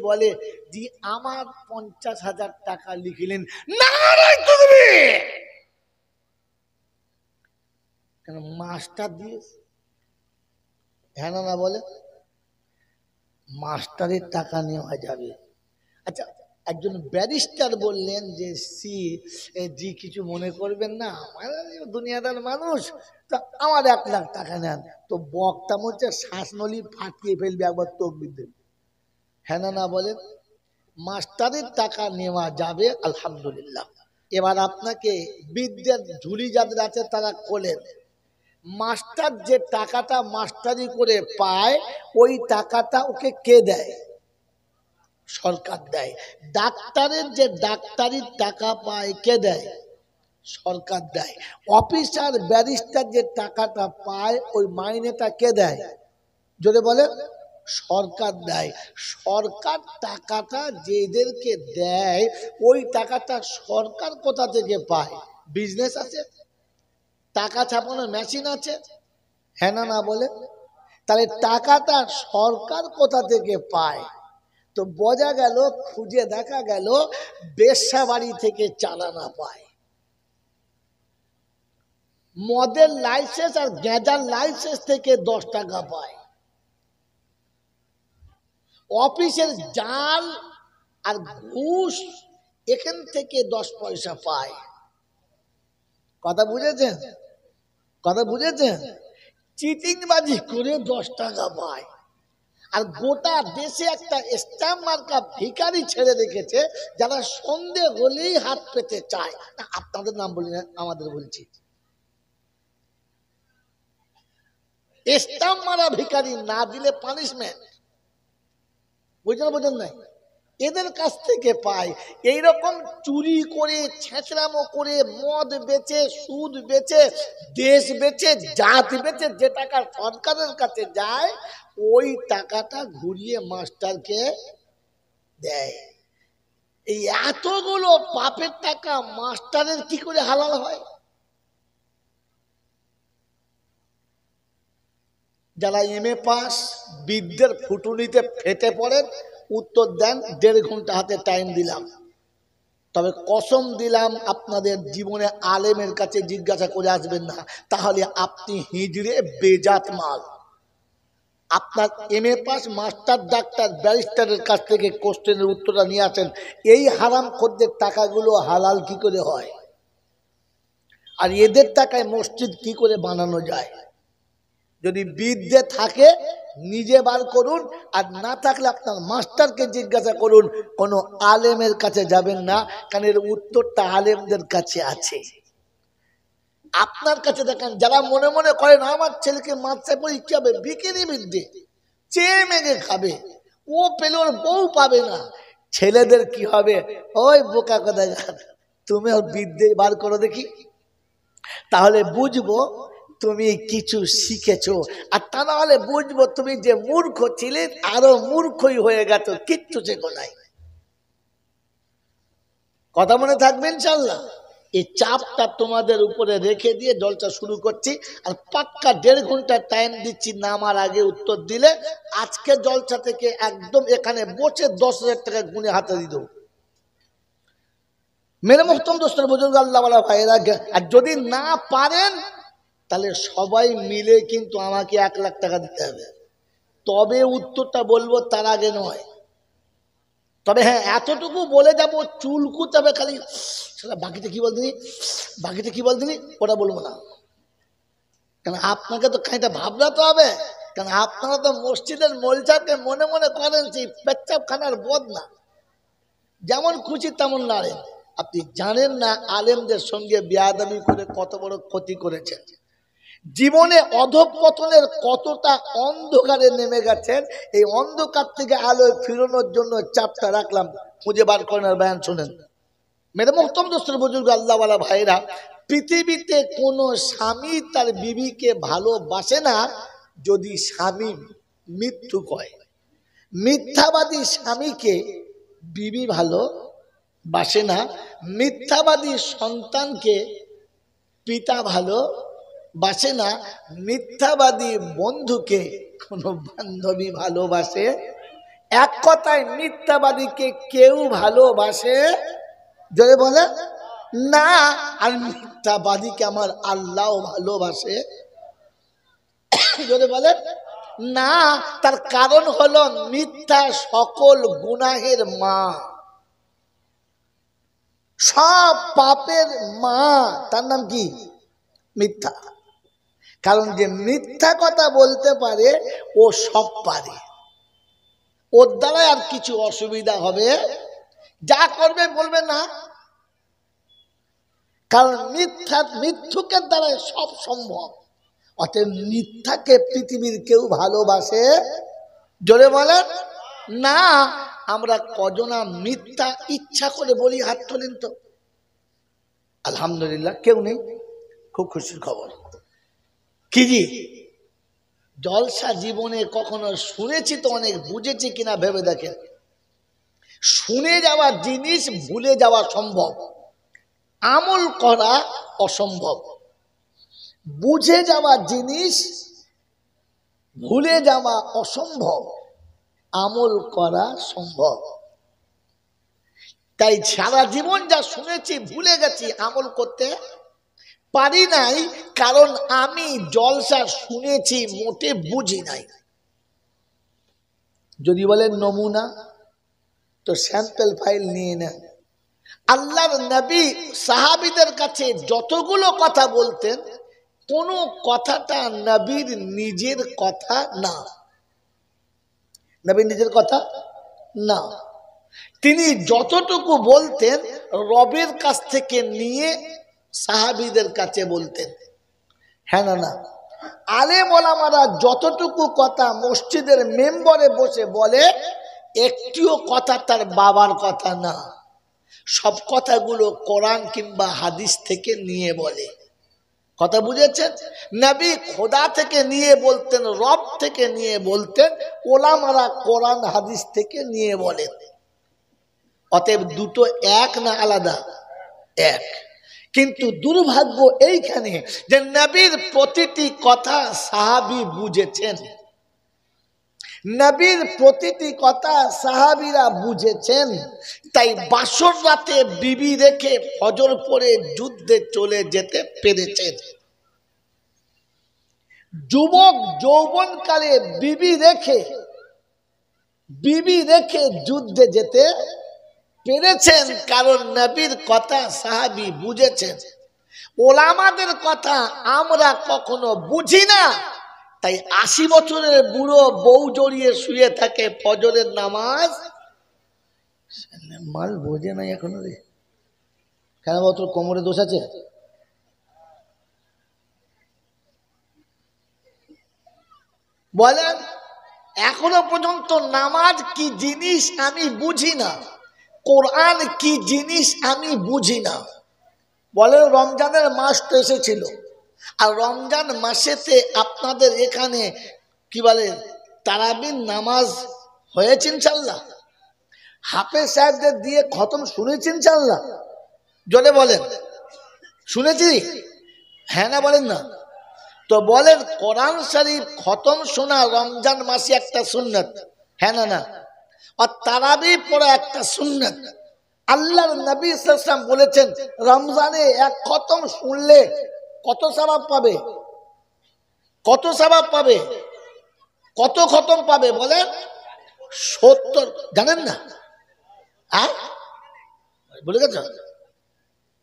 বলে জি আমার 50,000 টাকা লিখিলেন, নারায় তাকবীর। কেন মাস্টার দিয়েছে, হ্যাঁ না বলে মাস্টারের টাকা নেওয়া যাবে। আচ্ছা, একজন ব্যারিস্টার বললেন যে জি কিছু মনে করবেন না, দুনিয়াদার মানুষ, তা আমার 1,00,000 টাকা নেন। তো বক্তা মধ্যে শ্বাসনলি ফাটিয়ে ফেলবে, একবার তকবীর দেবে, হ্যাঁ না বলেন। মাস্টারের টাকা নেওয়া যাবে, আলহামদুলিল্লাহ। এবার আপনাকে বিদ্যার ঝুলি যাদের আছে তারা খোলেন। মাস্টার যে টাকাটা মাস্টারি করে পায়, ওই টাকাটা ওকে কে দেয়? সরকার দেয়। ডাক্তারের যে ডাক্তারির টাকা পায়, কে দেয়? সরকার দেয়। অফিসার ব্যারিস্টার যে টাকাটা পায়, ওই মাইনেটা কে দেয়? যদি বলে সরকার দেয়। সরকার টাকাটা যেদেরকে দেয়, ওই টাকাটা সরকার কোথা থেকে পায়? বিজনেস আছে, টাকা ছাপানোর মেশিন আছে, হ্যাঁ না বলে। তাহলে টাকাটা সরকার কোথা থেকে পায়? তো বোঝা গেল, খুঁজে দেখা গেল বেশ্যা বাড়ি থেকে চালানা পায়, মদের লাইসেন্স আর গেঁজার লাইসেন্স থেকে 10 টাকা পায়, অফিসের জাল আর ঘুষ এখান থেকে 10 পয়সা পায়। কথা বুঝেছেন? কথা বুঝেছেন? চিটিংবাজি করে 10 টাকা পায়। আর গোটা দেশে একটা স্ট্যাম্প মার্কা ভিখারি ছেড়ে রেখেছে, যারা সন্দেহ হলেই হাত পেতে চায়। না, আপনাদের নাম বলি না, আমাদের বলছি। স্ট্যাম্প মারা ভিখারি না দিলে পানিশমেন্ট, বুঝলেন নাই? এদের কাছ থেকে পায়। এইরকম চুরি করে, ছেঁচড়ামো করে, মদ বেচে, সুদ বেচে, দেশ বেচে, জাত বেচে যে টাকা সরকারের কাছে যায়, ওই টাকাটা ঘুরিয়ে মাস্টারকে দেয়। এই এতগুলো পাপের টাকা মাস্টারের কি করে হালাল হয়? যারা এমএ পাস, বিদ্যের ফুটুনিতে ফেটে পড়েন, উত্তর দেন। 1.5 ঘন্টা হাতে টাইম দিলাম, তবে কসম দিলাম আপনাদের জীবনে আলেমের কাছে জিজ্ঞাসা করে আসবেন না, তাহলে আপনি হিজড়ে বেজাত মাল। আপনার এমএ পাস, মাস্টার, ডাক্তার, ব্যারিস্টারের কাছ থেকে কোশ্চেনের উত্তরটা নিয়ে আসেন, এই হারাম খোরদের টাকাগুলো হালাল কি করে হয়, আর এদের টাকায় মসজিদ কি করে বানানো যায়। যদি বিদ্যে থাকে নিজে বার করুন, আর না থাকলে আপনার মাস্টারকে জিজ্ঞাসা করুন। কোনো আলেমের কাছে যাবেন না, কারণ এর উত্তরটা আলেমদের কাছে আছে। আপনার কাছে দেখেন, যারা মনে মনে করেন আমার ছেলেকে মাদ্রাসায় পরীক্ষা হবে, বিকিনি বিদ্যে চেয়ে মেঘে খাবে, ও পেলে ওর বউ পাবে না, ছেলেদের কি হবে? ওই বোকা কথা, তুমি ওর বিদ্যে বার করো দেখি, তাহলে বুঝবো তুমি কিছু শিখেছো। আর তা না হলে বুঝবো তুমি যে মূর্খ ছিলে, আরো মূর্খই হয়ে গেছো, কিচ্ছু শেখো নাই। কথা মনে থাকবে ইনশাল্লাহ। এই চাপটা তোমাদের উপরে রেখে দিয়ে জলসা শুরু করছি, আর পাক্কা 1.5 ঘন্টা টাইম দিচ্ছি। নামার আগে উত্তর দিলে আজকে জলসা থেকে একদম এখানে বসে 10,000 টাকা গুনে হাতে দিয়ে দেবো। মেরে মোহতরম দোস্তের বুজুর্গ আল্লাহ ওয়ালা ভাইরা, আর যদি না পারেন তাহলে সবাই মিলে কিন্তু আমাকে 1,00,000 টাকা দিতে হবে, তবে উত্তরটা বলবো, তার আগে নয়। তবে হ্যাঁ, এতটুকু বলে যাবো, চুলকুতে হবে খালি, বাকিটা কি বলতেনি, বাকিটা কি বলতেনি, ওটা বলবো না। কারণ আপনাকে তো খানিকটা ভাবনাতে হবে, কারণ আপনারা তো মসজিদের মলচাকে মনে মনে করেন সেই পেচ্ছাপ খানার বদনা, যেমন খুশি তেমন নাড়েন। আপনি জানেন না আলেমদের সঙ্গে বেয়াদবি করে কত বড় ক্ষতি করেছেন, জীবনে অধঃপতনের কতটা অন্ধকারে নেমে গেছেন। এই অন্ধকার থেকে আলোয় ফিরানোর জন্য চাপটা রাখলাম, খুঁজে বার করেন আর বয়ান শোনেন। মেরে মোহতরম দোস্তের বুজুর্গ আল্লাহ ওয়ালা ভাইরা, পৃথিবীতে কোনো স্বামী তার বিবিকে ভালোবাসে না যদি স্বামী মিথ্যুক হয়। মিথ্যাবাদী স্বামীকে বিবি ভালোবাসে না, মিথ্যাবাদী সন্তানকে পিতা ভালোবাসে না, মিথ্যাবাদী বন্ধুকে কোনো বান্ধবী ভালোবাসে। এক কথায় মিথ্যাবাদীকে কেউ ভালোবাসে যদি বলে না, আর মিথ্যাবাদীকে আমার আল্লাহ ভালোবাসে যদি বলে না। তার কারণ হলো মিথ্যা সকল গুনাহের মা, সব পাপের মা। তার নাম কি? মিথ্যা। কারণ যে মিথ্যা কথা বলতে পারে ও সব পারে, ওর দ্বারা আর কিছু অসুবিধা হবে, যা করবে বলবে না। কারণ মিথ্যুকের দ্বারা সব সম্ভব। অতএব মিথ্যাকে পৃথিবীর কেউ ভালোবাসে জোরে বলেন না। আমরা কজনা মিথ্যা ইচ্ছা করে বলি? হাত তোলেন তো। আলহামদুলিল্লাহ কেউ নেই, খুব খুশির খবর। কি জি জলসা জীবনে কখনো শুনেছি তো অনেক, বুঝেছি কিনা ভেবে দেখেন। শুনে যাওয়া জিনিস ভুলে যাওয়া সম্ভব, আমল করা অসম্ভব। বুঝে যাওয়া জিনিস ভুলে যাওয়া অসম্ভব, আমল করা সম্ভব। তাই সারা জীবন যা শুনেছি ভুলে গেছি, আমল করতে পারি নাই। কারণ আমি জলসা শুনেছি, মোটে বুঝি নাই। যদি বলেন নমুনা, তো স্যাম্পল ফাইল নিয়ে নেন। আল্লাহর নবী সাহাবীদের কাছে যতগুলো কথা বলতেন, কোন কথাটা নবীর নিজের কথা না। নবীর নিজের কথা না। তিনি যতটুকু বলতেন রবের কাছ থেকে নিয়ে সাহাবীদের কাছে বলতেন। হ্যাঁ না না? আলেম ওলামারা যতটুকু কথা মসজিদের মেম্বরে বসে বলে, একটিও কথা তার বাবার কথা না। সব কথাগুলো কোরআন কিংবা হাদিস থেকে নিয়ে বলে। কথা বুঝেছেন? নবী খোদা থেকে নিয়ে বলতেন, রব থেকে নিয়ে বলতেন, ওলামারা কোরআন হাদিস থেকে নিয়ে বলেন। অতএব দুটো এক না আলাদা? এক। কিন্তু দুর্ভাগ্য এইখানে যে নবীর প্রতিটি কথা সাহাবী বুঝেছেন, নবীর প্রতিটি কথা সাহাবীরা বুঝেছেন। তাই বাসর রাতে বিবি রেখে ফজর পরে যুদ্ধে চলে যেতে পেরেছেন। যুবক যৌবনকালে বিবি রেখে যুদ্ধে যেতে পেরেছেন, কারণ নবীর কথা সাহাবী বুঝেছেন। ওলামাদের কথা আমরা কখনো বুঝি না। তাই 80 বছরের বুড়ো বউ জড়িয়ে শুয়ে থাকে ফজরের নামাজ, মাল বোঝে নাই এখনো রে। কেন তোর কোমরে দোষ আছে? বলেন, এখনো পর্যন্ত নামাজ কি জিনিস আমি বুঝি না, কোরআন কি জিনিস আমি বুঝি না। বলেন, রমজানের মাস তো এসেছিল, আর রমজান মাসেতে আপনাদের এখানে কি বলে তারাবির নামাজ হয়েছে ইনশাল্লাহ? হাফেজ সাহেবদের দিয়ে খতম শুনেছি ইনশাল্লাহ? জোরে বলেন, শুনেছি? হ্যাঁ না বলেন না? তো বলেন, কোরআন শরীফ খতম শোনা রমজান মাসে একটা সুন্নত, হ্যাঁ না না? আর তারাবি পড়া একটা সুন্নত। আল্লাহর নবী সাল্লাল্লাহু আলাইহি ওয়াসাল্লাম বলেছেন, রমজানে এক খতম শুনলে কত সওয়াব পাবে? কত সওয়াব পাবে? কত খতম পাবে বলেন? 70। জানেন না? ভুলে গেছ?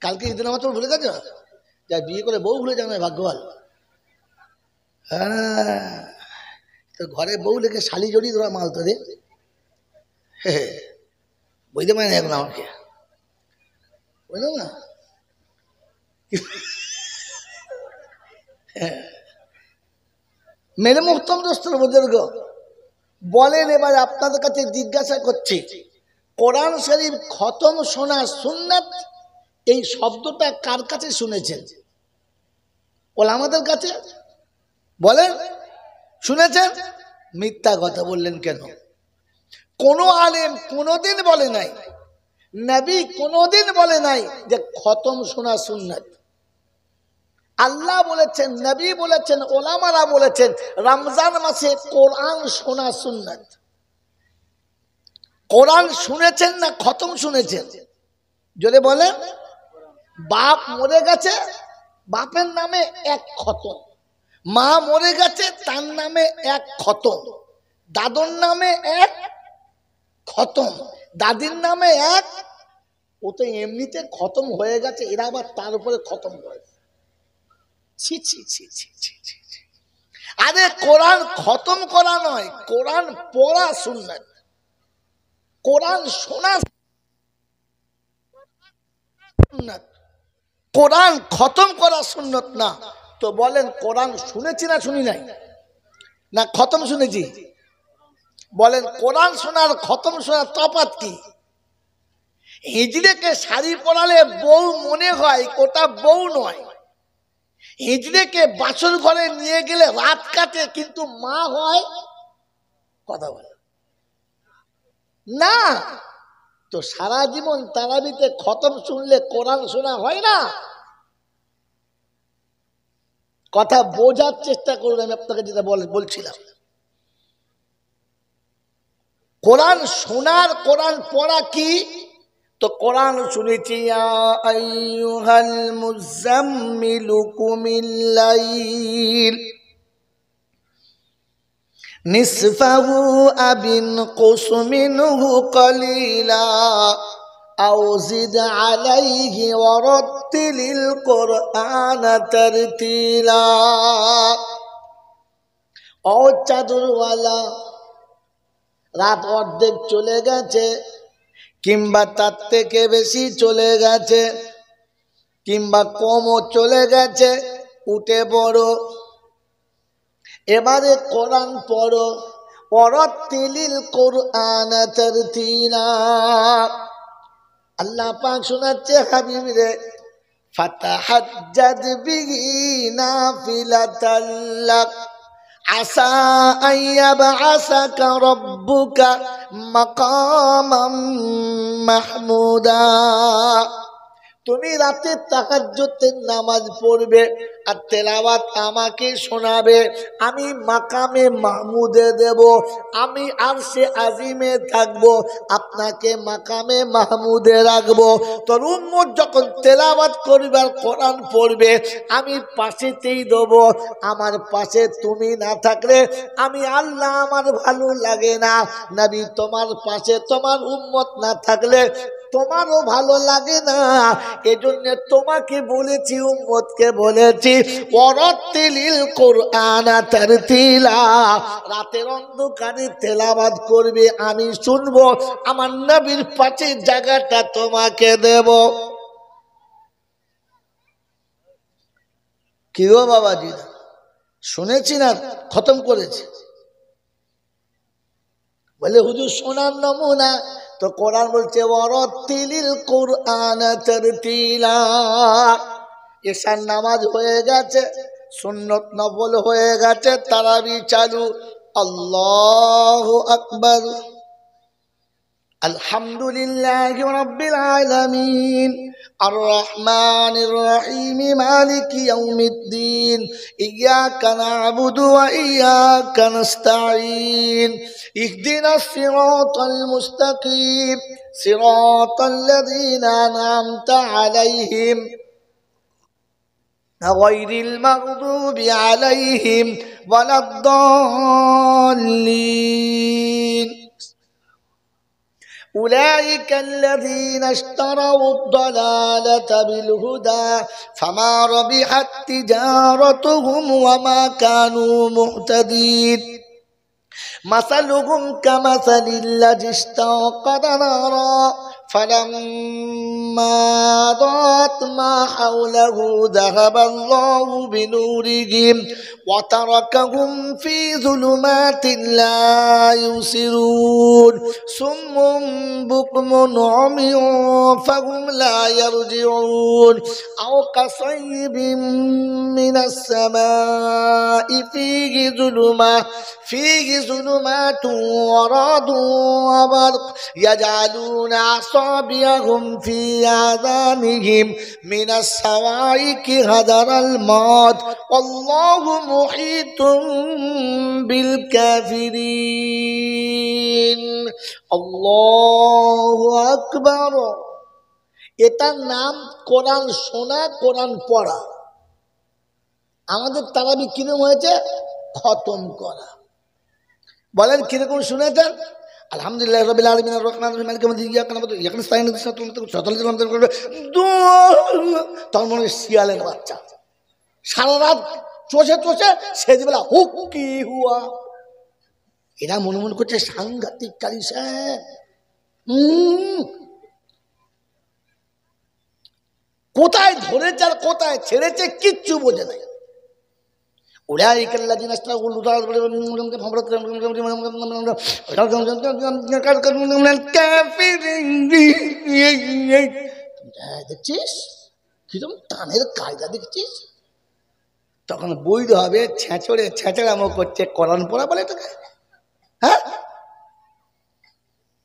কালকে ঈদের নামাজ ভুলে গেছ? যা বিয়ে করে বউ ভুলে যাবে, ভাগ্যবান। হ্যাঁ, তো ঘরে বউ লেগে শালি জড়ি ধরা মাল তো রে। বুঝতে পারেন এখন আমাকে, বুঝলাম না? মেরে মুহতম দোস্তর বুজুর্গ বলেন, এবার আপনাদের কাছে জিজ্ঞাসা করছি, কোরআন শরীফ খতম শোনা সুন্নাত, এই শব্দটা কার কাছে শুনেছেন? ওলামাদের কাছে। বলেন, শুনেছেন? মিথ্যা কথা বললেন কেন? কোন আলেম কোনদিন বলে নাই, নবী কোনদিন বলে নাই যে খতম শোনা সুন্নাত। আল্লাহ বলেছেন, নবী বলেছেন, ওলামারা বলেছেন রমজান মাসে কোরআন শোনা সুন্নাত। কোরআন শুনেছেন না খতম শুনেছেন? যদি বলে বাপ মরে গেছে, বাপের নামে এক খতম, মা মরে গেছে তার নামে এক খতম, দাদুর নামে এক খতম, দাদির নামে এক। ও তো এমনিতে খতম হয়ে গেছে, এরা আবার তার উপরে খতম করেছে। ছি ছি ছি ছি ছি ছি। আরে কোরআন খতম করা নয়, কোরআন পড়া সুন্নাত, কোরআন শোনা সুন্নাত, কোরআন খতম করা সুন্নত না। তো বলেন কোরআন শুনেছি না শুনি নাই? না খতম শুনেছি? বলেন কোরআন শোনার খতম শোনার তফাৎ কি? হিজড়েকে শাড়ি পরালে বউ মনে হয়, ওটা বউ নয়। হিজড়েকে বাসর ঘরে নিয়ে গেলে রাত কাটে, কিন্তু মা হয়। কথা বলে না? তো সারা জীবন তারাবিতে খতম শুনলে কোরআন শোনা হয় না? কথা বোঝার চেষ্টা করুন। আমি আপনাকে যেটা বলছিলাম, কোরআন শোনার কোরআন পড়া কি? তো কোরআন শুনেছি ইয়া আইয়ুহাল মুযাম্মিলু কুমিল লাইল নিসফাহু আবিন কুস মিনহু কলিলা আও জিদ আলাইহি ওয়ারাত্তিলিল কুরআনা তারতিলা। ও চাদরওয়ালা, রাত অর্ধেক চলে গেছে, কিংবা তার থেকে বেশি চলে গেছে, কিংবা কমও চলে গেছে, উঠে পড়ো, এবারে কোরআন পড়ো। ওয়ারাত্তিলিল কুরআনা তারতিলা। আল্লাহ পাক শোনাচ্ছে হাবিব রে, ফাতাহাজ্জাদ বিহি নাফিলাতাল লাক আসা আইয়াবআসাকা রাব্বুকা মাকামাম মাহমুদা। তুমি রাতে তাহাজ্জুদের নামাজ পড়বে আর তেলাওয়াত আমাকে শোনাবে, আমি মাকামে মাহমুদে দেব, আমি আরশে আজিমে থাকবো, আপনাকে মাকামে মাহমুদে রাখবো। তোর উম্মত যখন তেলাওয়াত করবে আর কোরআন পড়বে, আমি পাশেতেই দেব। আমার পাশে তুমি না থাকলে আমি আল্লাহ আমার ভালো লাগে না। নবী তোমার পাশে তোমার উম্মত না থাকলে তোমারও ভালো লাগে না। এজন্য তোমাকে বলেছি, উম্মতকে বলেছি, ওয়ারাত্তিলিল কুরআনা তারতিলা। রাতের অন্ধকারে তেলাওয়াত করবে, আমি শুনবো, আমার নবীর পাশে জায়গাটা তোমাকে দেব। কি গো বাবাজি, শুনেছি না খতম করেছি? বলে হুজুর শোনার নমুনা। তো কোরআন বলছে ওয়ারাত্তিলিল কুরআনা তারতিলা। এশার নামাজ হয়ে গেছে, সুন্নত নফল হয়ে গেছে, তারাবি চালু। আল্লাহু আকবার, আলহামদুলিল্লাহি রাব্বিল আলামিন, আর রহমানির রহিম, মালিকি ইয়াউমিদ্দিন, ইয়াকা না'বুদু ওয়া ইয়াকা নাস্তাঈন, ইহদিনাস সিরাতাল মুস্তাকিম, সিরাতাল লাযীনা আন'আমতা আলাইহিম গায়রিল মাগদুবি আলাইহিম ওয়ালাদ-দাল্লিন। أولئك الذين اشتروا الضلالة بالهدى فما ربحت تجارتهم وما كانوا مهتدين مثلهم كمثل الذي استوقد نارا فلما أضاءت ما حوله ذهب الله بنورهم وتركهم في ظلمات لا يبصرون صم بكم عمي فهم لا يرجعون أو كصيب من السماء فيه ظلمات ورعد وبرق يجعلون أصابعهم في آذانهم من الصواعق حذر الموت والله محيط بالكافرين আল্লাহু আকবার। এটার নাম কোরআন শোনা, কোরআন পড়া। আমাদের তারাবি কিরকম হয়েছে? খতম করা। বলেন কিরকম শুনেছেন? আলহামদুলিল্লাহ রাব্বিল আলামিন আর রহমানির রহিম মালিকি ইয়াউমিদ্দিন ইয়াকা না'বুদু ওয়া ইয়াকা নাস্তাঈন ইহদিনাস সিরাতাল মুস্তাকিম। তার মনে শিয়ালের বাচ্চা সারা রাত চষে চষে সেজবেলা হুক কি হুয়া। এরা মনে মনে করছে সাংঘাতিক কারি সাহেব। কোথায় ধরেছে আর কোথায় ছেড়েছে কিচ্ছু বোঝে নাই। দেখছিস কিরকম টানের কায়দা দেখছিস? তখন বৈধ হবে ছেঁচড়ে ছেঁচড়ামো করছে কোরআন পড়া বলে তোকে। হ্যাঁ,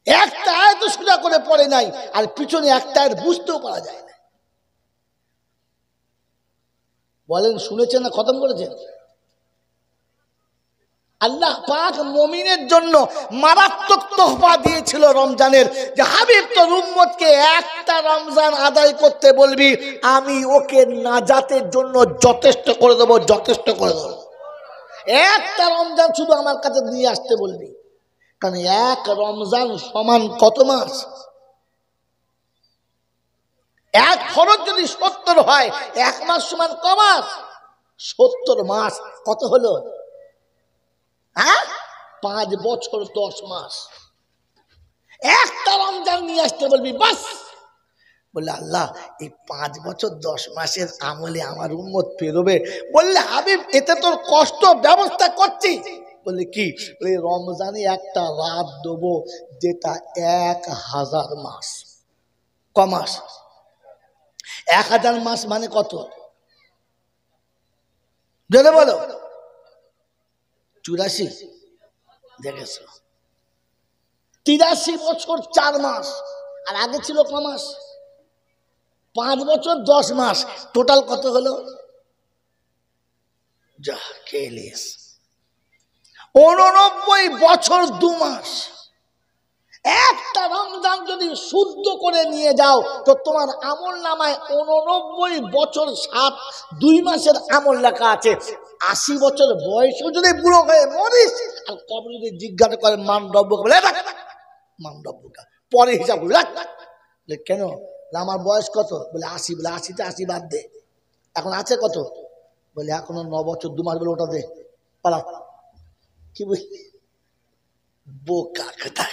একটা আয়াত সোজা করে পড়ে নাই আর পিছনে একটা আয়াত বুঝতেও পারা যায় না। বলেন শুনেছেন না খতম করেছেন? আল্লাহ পাক মুমিনের জন্য মারাত্মক তোহফা দিয়েছিল রমজানের, যে হাবিব তোর উম্মতকে একটা রমজান আদায় করতে বলবি, আমি ওকে নাজাতের জন্য যথেষ্ট করে দেবো, যথেষ্ট করে দেবো। একটা রমজান শুধু আমার কাছে নিয়ে আসতে বলবি, কারণ এক রমজান সমান কত মাস? এক ফরজ যদি 70 হয়, এক মাস সমান ক মাস? 70 মাস। কত হলো? হ্যাঁ, 5 বছর 10 মাস। একটা রমজান নিয়ে আসতে বলবি বাস। বললে আল্লাহ এই 5 বছর 10 মাসের আমলে আমার উম্মত পেরোবে। বললে হাবিব এতে তোর কষ্ট ব্যবস্থা করছি। বললে কি? বলে রমজানে একটা রাত দেবো যেটা 1000 মাস। ক মাস? 1000 মাস মানে কত? জেনে বলো। 84 দেখেছ? 83 বছর 4 মাস। আর আগে ছিল ক মাস? 5 বছর 10 মাস। টোটাল কত হলো? যা কেলিস 89 বছর 2 মাস। একটা রমজান যদি শুদ্ধ করে নিয়ে যাও তো তোমার আমল নামায় 89 বছর 2 মাসের আমল লেখা আছে। 80 বছর বয়সও যদি বুড়ো হয়ে মরিস আর কবর যদি জিজ্ঞাসা করে মানডব্য বলে মানডব্যকা পরে হিসাব বলে কেন? আমার বয়স কত? বলে 80। বলে 80তে 80 বাদ দে, এখন আছে কত? বলে এখনো 9 বছর 2 মাস। বলে ওটা দে পালা। কি বুঝলি? বোকা কথা।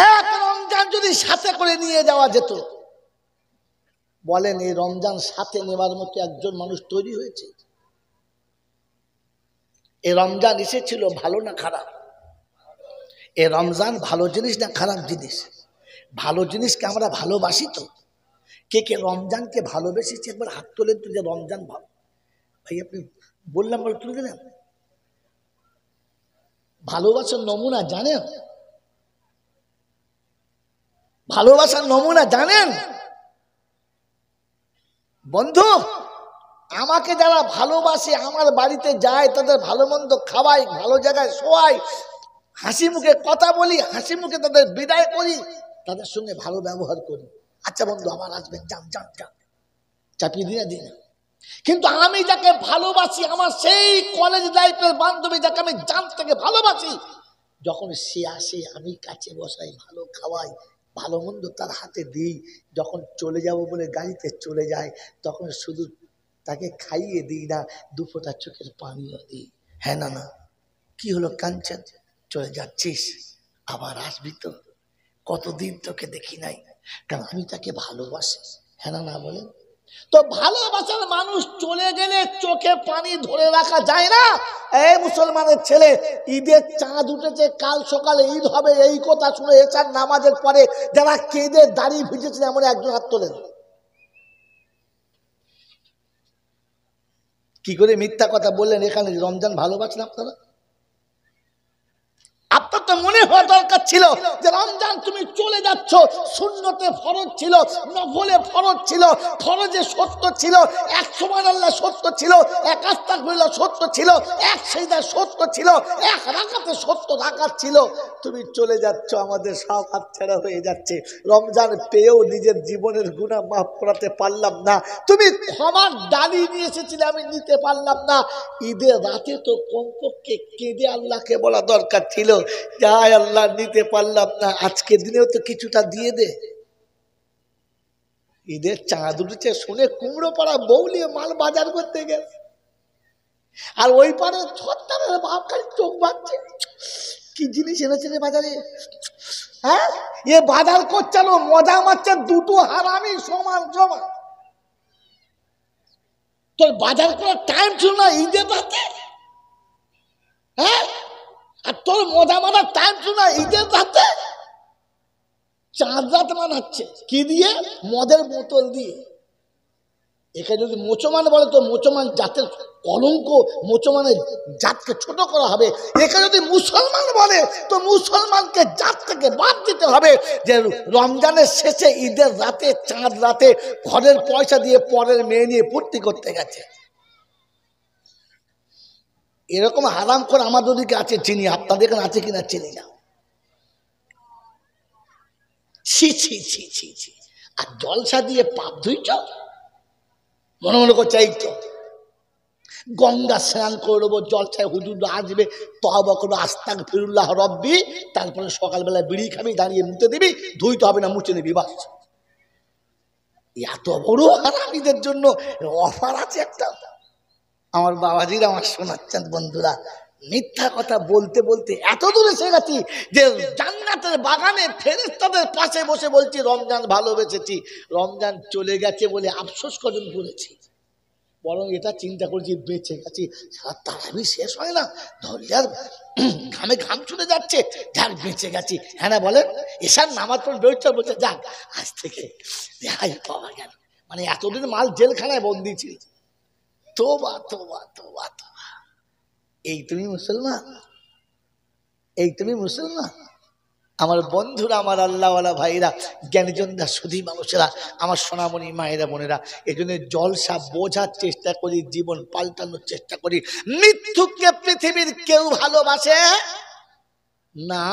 এক রমজান যদি সাথে করে নিয়ে যাওয়া যেত, বলেন এই রমজান সাথে নেবার মতো একজন মানুষ তৈরি হয়েছে? এই রমজান এসেছিল ভালো না খারাপ? এই রমজান ভালো জিনিস না খারাপ জিনিস? ভালো জিনিসকে আমরা ভালোবাসি তো। কে কে রমজানকে ভালোবেসেছে একবার হাত তোলেন তো, যে রমজান ভালো। ভাই আপনি বললাম বলে তুলে দিলেন। ভালোবাসার নমুনা জানেন? ভালোবাসার নমুনা জানেন? বন্ধু, আমাকে যারা ভালোবাসে, আমার বাড়িতে যায়, তাদের ভালো মন্দ খাওয়াই, ভালো জায়গায় শোয়াই, হাসি মুখে কথা বলি, হাসি মুখে তাদের বিদায় করি, তাদের সঙ্গে ভালো ব্যবহার করি। আচ্ছা বন্ধু আবার আসবেন, যান যান যান, চাপিয়ে দিয়ে দিন। কিন্তু আমি যাকে ভালোবাসি, আমার সেই কলেজ লাইফের বান্ধবী যাকে আমি জান থেকে ভালোবাসি, যখন সে আসে আমি কাছে বসাই, ভালো খাওয়াই, ভালো মন্দ তার হাতে দিই, যখন চলে যাব বলে গাড়িতে চলে যায়, তখন শুধু তাকে খাইয়ে দিই না, 2 ফোঁটা চোখের পানিও দিই। হ্যাঁ না? না কি হলো কাঞ্চন, চলে যাচ্ছিস? আবার আসবি তো? কতদিন তোকে দেখি নাই। কারণ আমি তাকে ভালোবাসি। হ্যাঁ না? বলেন তো। ভালোবাসার মানুষ চলে গেলে চোখে পানি ধরে রাখা যায় না। এই মুসলমানের ছেলে, ঈদের চাঁদ উঠেছে, কাল সকালে ঈদ হবে, এই কথা শুনে এশার নামাজের পরে যারা কেঁদে দাড়ি ভিজেছিল এমন একজন হাত তোলেন। কি করে মিথ্যা কথা বললেন? এখানে রমজান ভালোবাসেন আপনারা? আপনার তো মনে হওয়া দরকার ছিল যে রমজান তুমি চলে যাচ্ছ, সুন্নতে ফরজ ছিল, নফলে ফরজ ছিল, ফরজে সত্য ছিল, 100 সুবহানাল্লাহ সত্য ছিল, 1 আস্তাগফিরুল্লাহ সত্য ছিল, 1 সিজদা সত্য ছিল, 1 রাকাতে সত্য রাকাত ছিল। তুমি চলে যাচ্ছ, আমাদের সব হাতছাড়া হয়ে যাচ্ছে। রমজান পেয়েও নিজের জীবনের গুনাহ মাফ করাতে পারলাম না। তুমি ক্ষমার ডালি নিয়ে এসেছিলে, আমি নিতে পারলাম না। ঈদের রাতে তো কমপক্ষে কেঁদে আল্লাহকে বলা দরকার ছিল, যাই আল্লাহ নিতে পারলাম না, আজকে দিনেও তো কিছুটা দিয়ে দে। ঈদের চাঁদ উঠেছে শুনে কুমড়ো পাড়া বউলিয়ে মাল বাজার করতে গেছে, আর ওই পারে ছত্তারের বাপ খালি চোখ বাঁধছে, কি জিনিস এনেছে রে বাজারে। হ্যাঁ, এ বাজার করছে না, মজা মারছে, দুটো হারামি সমান সমান। তোর বাজার করার টাইম ছিল না ঈদের রাতে? হ্যাঁ, আর তোর মজা মারার টাইম ছিল না ঈদের রাতে? চাঁদ রাত মানাচ্ছে কি দিয়ে? মদের বোতল দিয়ে। একে যদি মোচমান বলে তো মোচমান জাতের কলঙ্ক, মোচমানের জাতকে ছোট করা হবে। একে যদি মুসলমান বলে তো মুসলমানকে জাত থেকে বাদ দিতে হবে। যে রমজানের শেষে ঈদের রাতে, চাঁদ রাতে ঘরের পয়সা দিয়ে পরের মেয়ে নিয়ে ফুর্তি করতে গেছে, এরকম হারাম করে আমাদের ওদিকে আছে, চিনি, আপনাদের এখানে আছে কিনা চিনি না। ছি ছি ছি ছি ছি। আর জলসা দিয়ে পাপ ধুইছ, মনে মনে করছে এই তো গঙ্গা স্নান করবো, জলসায় হুজুর আসবে, তওবা করবো, আস্তাগফিরুল্লাহ রব্বি, তারপরে সকালবেলা বিড়ি খাবি, দাঁড়িয়ে মুতে দিবি, ধুইতে হবে না, মুছে নিবি, বাস। এত বড় হারামিদের জন্য অফার আছে একটা। আমার বাবাজিরা আমার শোনাচ্ছেন বন্ধুরা, মিথ্যা কথা বলতে বলতে এত দূরে এসে গেছি যে জান্নাতের বাগানে ফেরেশতাদের পাশে বসে বলছি রমজান ভালোবেসেছি। রমজান চলে গেছে বলে আফসোস কজন করেছি, বরং এটা চিন্তা করছি বেঁচে গেছি। সারা তারাবি শেষ হয় না, ধরিয়ার ঘামে ঘাম চলে যাচ্ছে, যাক বেঁচে গেছি। হ্যাঁ না বলেন, এসার নামাজ পড়ে বেরোচ্ছে, বলছে যাক আজ থেকে রেহাই পাওয়া গেল। মানে এতদিন মাল জেলখানায় বন্দি ছিল। তোবা তোবা তোবা তোবা। এই তুমি মুসলমান? এই তুমি মুসলমান? আমার বন্ধুরা, আমার আল্লাহওয়ালা ভাইরা, জ্ঞানীজনরা, সুধী মানুষেরা, আমার সোনামণি মায়েরা বোনেরা, এই জন্য জলসা বোঝার চেষ্টা করি, জীবন পাল্টানোর চেষ্টা করি। মৃত্যুকে পৃথিবীর কেউ ভালোবাসে না,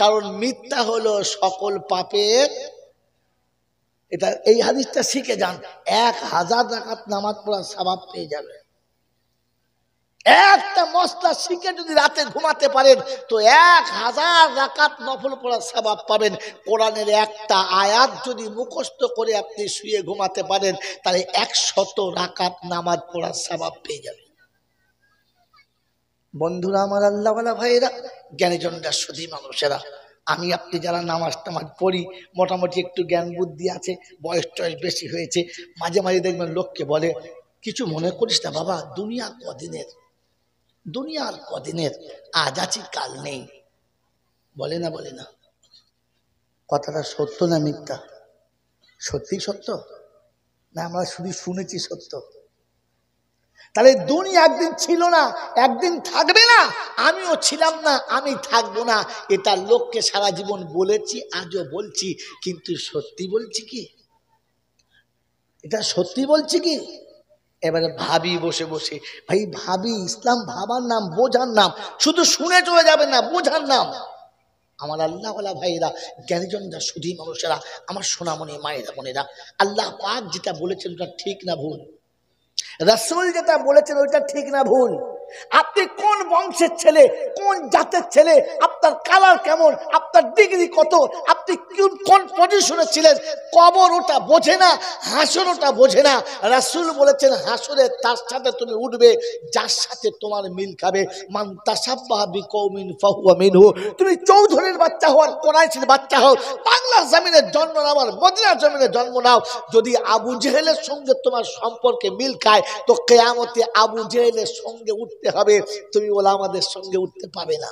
কারণ মিথ্যা হলো সকল পাপের। এটা এই হাদিসটা শিখে যান, 1000 রাকাত নামাজ পড়ার সওয়াব পেয়ে যাবে। একটা মশলা শিখে যদি রাতে ঘুমাতে পারেন তো 1000 রাকাত নফল পড়ার সওয়াব পাবেন। কোরআনের একটা আয়াত যদি মুখস্থ করে আপনি শুয়ে ঘুমাতে পারেন তাহলে 100 রাকাত নামাজ পড়ার সওয়াব পেয়ে যাবেন। বন্ধুরা, আমার আল্লাহওয়ালা ভাইয়েরা, জ্ঞানীজনরা, সুধী মানুষেরা, আমি আপনি যারা নামাজ টামাজ পড়ি, মোটামুটি একটু জ্ঞান বুদ্ধি আছে, বয়স টয়স বেশি হয়েছে, মাঝে মাঝে দেখবেন লোককে বলে কিছু মনে করিস না বাবা, দুনিয়া কদিনের, দুনিয়ার কদিনের, আজ আছি কাল নেই। বলে না বলে না? কথাটা সত্য না মিথ্যা? সত্যি সত্য না আমরা শুধু শুনেছি সত্য? তাহলে দুনিয়া একদিন ছিল না, একদিন থাকবে না। আমিও ছিলাম না, আমি থাকবো না। এটা লোককে সারা জীবন বলেছি, আজও বলছি, কিন্তু সত্যি বলছি কি? এটা সত্যি বলছি কি? এবারে ভাবি বসে বসে, ভাই ভাবি, ইসলাম ভাবার নাম, বোঝার নাম, শুধু শুনে চলে যাবে না, বোঝার নাম। আমার আল্লাহওয়ালা ভাইয়েরা, জ্ঞানীজনরা, সুধী মানুষেরা, আমার সোনামণি মায়েরা বোনেরা, আল্লাহ পাক যেটা বলেছেন ওটা ঠিক না ভুল? রাসূল যেটা বলেছেন ওইটা ঠিক না ভুল? আপনি কোন বংশের ছেলে, কোন জাতের ছেলে, আপনার কালার কেমন, আপনার ডিগ্রি কত, আপনি কোন পজিশনে ছিলেন, কবর ওটা বোঝে না, হাসর ওটা বোঝে না। রাসূল বলেছেন হাসরে তার সাথে তুমি উঠবে যার সাথে তোমার মিল খাবে। মান তাসাব্বাহা বিকওমিন ফাহুয়া মিনহু। তুমি চৌধুরীর বাচ্চা হও আর কোরাইশের বাচ্চা হও, বাংলার জমিনে জন্ম নাও আর মদিনার জমিনে জন্ম নাও, যদি আবু জেহেলের সঙ্গে তোমার সম্পর্কে মিল খায় তো কিয়ামতে আবু জেহেলের সঙ্গে উঠতে হবে, তুমি ওলামাদের সঙ্গে উঠতে পাবে না।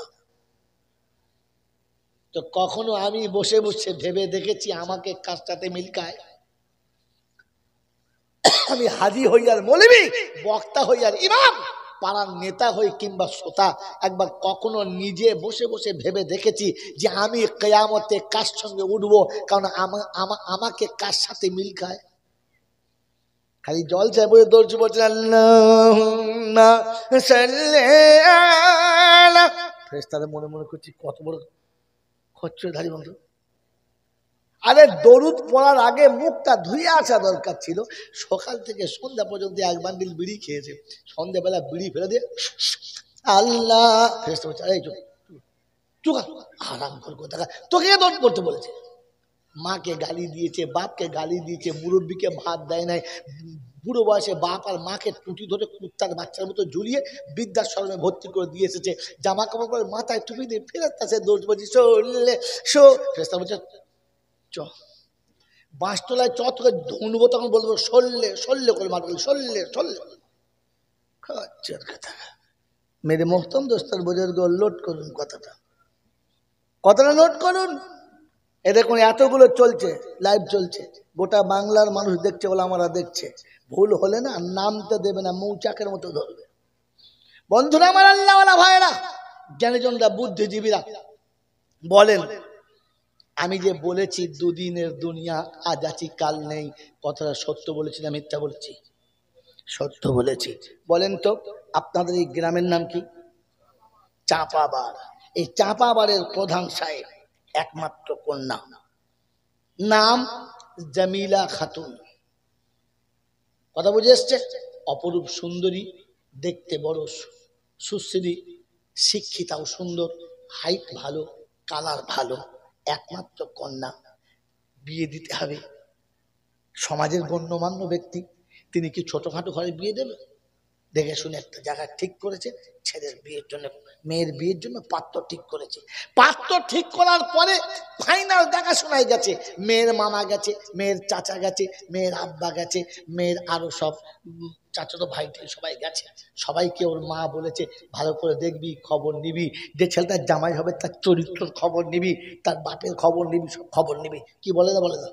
তো কখনো আমি বসে বসে ভেবে দেখেছি আমাকে কার সাথে মিল খায়? আমি হাজি হই আর মৌলবি, বক্তা হই আর ইমাম, পাড়ার নেতা হই কিংবা শ্রোতা, একবার কখনো নিজে বসে বসে ভেবে দেখেছি যে আমি কিয়ামতে কার সঙ্গে উঠবো? কারণ আমাকে কার সাথে মিল খায়? খালি জল চাই বলে দৌড়ছে, বলছে আল্লাহুম্মা সাল্লি আলা। ফেরেশতারা মনে মনে করছি কত বড় খচ্চরধারী বন্ধু। আরে দরুদ পড়ার আগে মুখটা ধুয়ে আসা দরকার ছিল। সকাল থেকে সন্ধ্যা পর্যন্ত এক বান্ডিল বিড়ি খেয়েছে, সন্ধ্যাবেলা বিড়ি ফেলে দিয়ে আল্লাহ। ফেরেশতা বলছে এই চুপ আরাম কর, কথা তোকে দৌড় পড়তে বলেছে। মাকে গালি দিয়েছে, বাপকে গালি দিয়েছে, মুরব্বীকে ভাত দেয় নাই, বুড়ো বয়সে বাপ আর মাকে টুটি ধরে কুত্তার বাচ্চার মতো ঝুলিয়ে বৃদ্ধাশ্রমে ভর্তি করে দিয়ে এসেছে। জামা কাপড় পরে মাথায় টুপি দিয়ে ফেরত আছে, দৌড় বলছি শোলে শো। ফেরেশতা বলছে চ বাঁশতলায় চ, তোকে ধুনবো, তখন বলবো সরলে সরলে করে মার, সরলে সরলে। কথা মেরে মোহতম দোস্তার বুজুর্গ, লোড করুন কথাটা, কথাটা নোট করুন। এ দেখুন এতগুলো চলছে, লাইভ চলছে, গোটা বাংলার মানুষ দেখছে বলে আমরা দেখছে। ভুল হলে না নামতে দেবে না, মৌচাকের মতো ধরবে। বন্ধুরা আমার, আল্লাহওয়ালা ভাইরা, জ্ঞানীজনরা, বুদ্ধিজীবীরা বলেন, আমি যে বলেছি দুদিনের দুনিয়া, আজ আছি কাল নেই, কথাটা সত্য বলেছি না মিথ্যা বলেছি? সত্য বলেছি। বলেন তো আপনাদের এই গ্রামের নাম কি? চাঁপাবার। এই চাঁপাবারের প্রধান সাহেব একমাত্র কন্যা, নাম জামিলা খাতুন। কথা বুঝে এসছে? অপরূপ সুন্দরী, দেখতে বড় সুশ্রী, শিক্ষিতাও সুন্দর, হাইট ভালো, কালার ভালো, একমাত্র কন্যা। বিয়ে দিতে হবে। সমাজের গণ্যমান্য ব্যক্তি, তিনি কি ছোটখাটো ঘরে বিয়ে দেবে? দেখে শুনে একটা জায়গা ঠিক করেছে, ছেলের বিয়ের জন্য, মেয়ের বিয়ের জন্য পাত্র ঠিক করেছে। পাত্র ঠিক করার পরে ফাইনাল দেখাশোনায় গেছে, মেয়ের মামা গেছে, মেয়ের চাচা গেছে, মেয়ের আব্বা গেছে, মেয়ের আরো সব চাচাতো ভাই সবাই গেছে। সবাইকে ওর মা বলেছে ভালো করে দেখবি, খবর নিবি, যে ছেলেটার জামাই হবে তার চরিত্রের খবর নিবি, তার বাপের খবর নিবি, সব খবর নিবি। কি বলে না বলে না?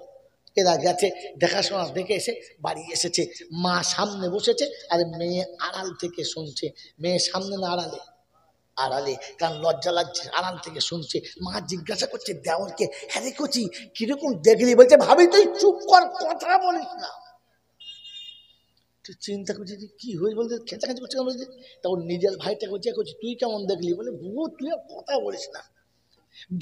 এরা গেছে, দেখাশোনা দেখে এসে বাড়ি এসেছে। মা সামনে বসেছে আর মেয়ে আড়াল থেকে শুনছে। মেয়ে সামনে না আড়ালে? আড়ালে, কারণ লজ্জা লাগছে, আড়াল থেকে শুনছে। মা জিজ্ঞাসা করছে দেওরকে, হ্যাঁ রে কচি কিরকম দেখলি? বলছে ভাবি তুই চুপ কর, কথা বলিস না। তুই চিন্তা করছি কি হয়েছে, বলতে খেঁচাখাচি করছে, বলছে তখন নিজের ভাইটা করছে, তুই কেমন দেখলি? বলে বুবু তুই কথা বলিস না।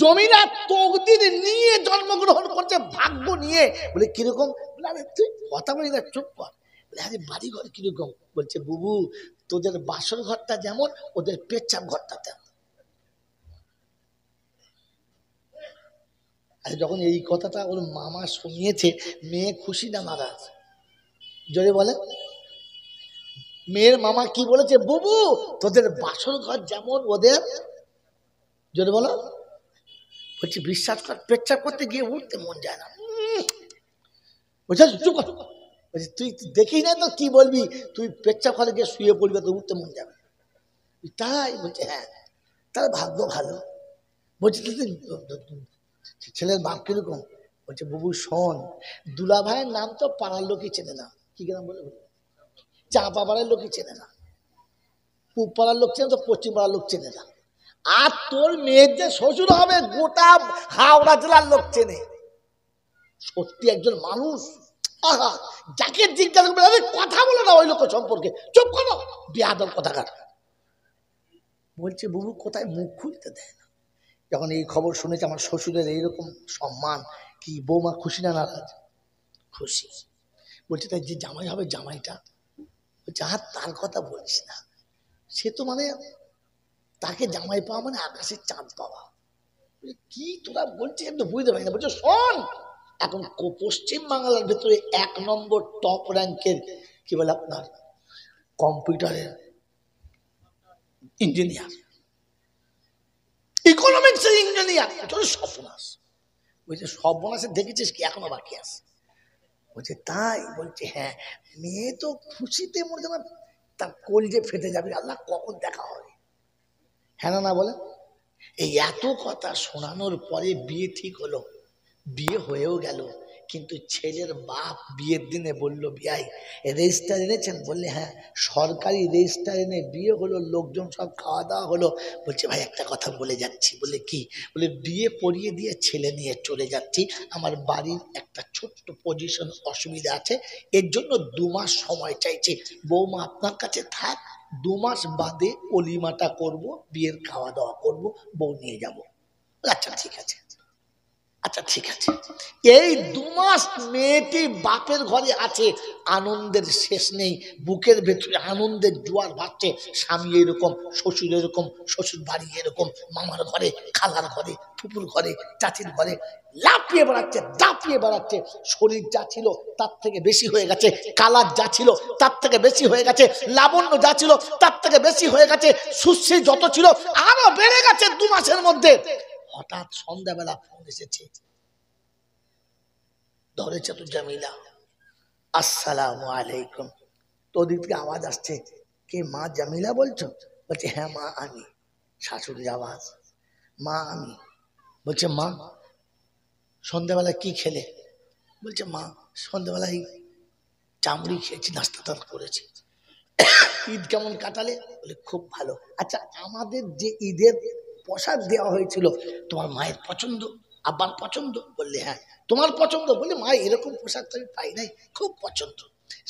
জমিরা তকদির নিয়ে জন্মগ্রহণ করছে, ভাগ্য নিয়ে। বলে কিরকম? বলে তুই কথা বলি না, চুপ কর। বলে আরে বাড়ি ঘর কিরকম? বলছে বুবু তোদের বাসর ঘরটা যেমন, ওদের পেচ্ছাপ ঘরটা তেমন। আরে যখন এই কথাটা ওর মামা শুনিয়েছে, মেয়ে খুশি না নারাজ? জোরে বলে। মেয়ের মামা কি বলেছে? বুবু তোদের বাসর ঘর যেমন, ওদের, জোরে বলো। বলছি বিশ্বাস কর, পেচ্ছাপ করতে গিয়ে উঠতে মন যায় না। বুঝছিস? চুপ কর। বলছি তুই দেখিস না তো কি বলবি? তুই পেচ্ছাপ করে গিয়ে শুয়ে পড়বি, তো উঠতে মন যাবে। তাই? বলছে হ্যাঁ। তাহলে ভাগ্য ভালো। বলছি ছেলের বাপ কিরকম? বলছে বুবু শোন, দুলা ভাইয়ের নাম তো পাড়ার লোকই চেনে না। কি নাম বলে? চাপা পাড়ার লোকই চেনে না, পূব পাড়ার লোক চেনে তো পশ্চিম পাড়ার লোক চেনে না। আর তোর মেয়ের যে শ্বশুর হবে, গোটা হাওড়া জেলার লোক চেনে। সত্যি একজন মানুষ, আহা, যাকে জিজ্ঞাসা করবে কথা বলে না ওই লোক সম্পর্কে, চুপ করো বেয়াদব কথাকার। বলছে বুবু কোথায় মুখ খুলতে দেয় না। যখন এই খবর শুনেছে আমার শ্বশুরের এইরকম সম্মান, কি বৌমা খুশি না নারাজ? খুশি। বলছে তাই যে জামাই হবে, জামাইটা বলছে আর তার কথা বলিস না, সে তো মানে তাকে জামাই পাওয়া মানে আকাশের চাঁদ পাওয়া। কি তোরা বলছিস আমি তো বুঝতে পারি না। বলছে শোন, এখন পশ্চিম বাংলার ভেতরে 1 নম্বর টপ র্যাঙ্কের কি বলে আপনার কম্পিউটারের ইঞ্জিনিয়ার, ইকোনমিক্সের ইঞ্জিনিয়ার, তোর সর্বনাশ। বলছে সর্বনাশে দেখেছিস কি, এখনো বাকি আছে? বলছে তাই? বলছে হ্যাঁ। মেয়ে তো খুশিতে মনে যেন তার কলজে ফেটে যাবে, আল্লাহ কখন দেখা হবে। হ্যাঁ না বলে? এই এত কথা শোনানোর পরে বিয়ে ঠিক হলো, বিয়ে হয়েও গেল। কিন্তু ছেলের বাপ বিয়ের দিনে বলল, বিয়াই রেজিস্টার এনেছেন? বললে হ্যাঁ। সরকারি রেজিস্টার এনে বিয়ে হলো, লোকজন সব খাওয়া দাওয়া হলো। বলছে ভাই একটা কথা বলে যাচ্ছি। বলে কি? বলে বিয়ে পড়িয়ে দিয়ে ছেলে নিয়ে চলে যাচ্ছি, আমার বাড়ির একটা ছোট্ট পজিশন অসুবিধা আছে, এর জন্য 2 মাস সময় চাইছি। বৌমা আপনার কাছে থাক, 2 মাস বাদে অলিমাটা করব, বিয়ের খাওয়া দাওয়া করব, বউ নিয়ে যাব। আচ্ছা ঠিক আছে, আচ্ছা ঠিক আছে। এই 2 মাস মেয়েটি বাপের ঘরে আছে, আনন্দের শেষ নেই, বুকের ভেতরে আনন্দের জোয়ার ভাসছে। স্বামী এরকম, শ্বশুর এরকম, শ্বশুর বাড়ি এরকম, মামার ঘরে, খালার ঘরে, ফুপুর ঘরে, চাচির ঘরে লাফিয়ে বেড়াচ্ছে, দাপিয়ে বেড়াচ্ছে। শরীর যা ছিল তার থেকে বেশি হয়ে গেছে, কালার যা ছিল তার থেকে বেশি হয়ে গেছে, লাবণ্য যা ছিল তার থেকে বেশি হয়ে গেছে, সুশ্রী যত ছিল আরো বেড়ে গেছে 2 মাসের মধ্যে। হঠাৎ সন্ধ্যাবেলা ফোন এসেছে, ধরেছে তো জামিলা, আসসালামু আলাইকুম। তো ওদিক থেকে আওয়াজ আসছে, কে মা জামিলা বলছো? বলছে হ্যাঁ মা আমি। শাশুড়ির আওয়াজ, মা আমি। বলছে মা সন্ধ্যাবেলা কি খেলে? বলছে মা সন্ধ্যাবেলায় চামড়ি খেয়েছি, নাস্তা টাস্তা করেছি। ঈদ কেমন কাটালে? বলে খুব ভালো। আচ্ছা আমাদের যে ঈদের পোশাক দেওয়া হয়েছিল তোমার মায়ের পছন্দ, আব্বার পছন্দ? বললে হ্যাঁ। তোমার পছন্দ? বলে মা এরকম পোশাক তো আমি পাই নাই, খুব পছন্দ।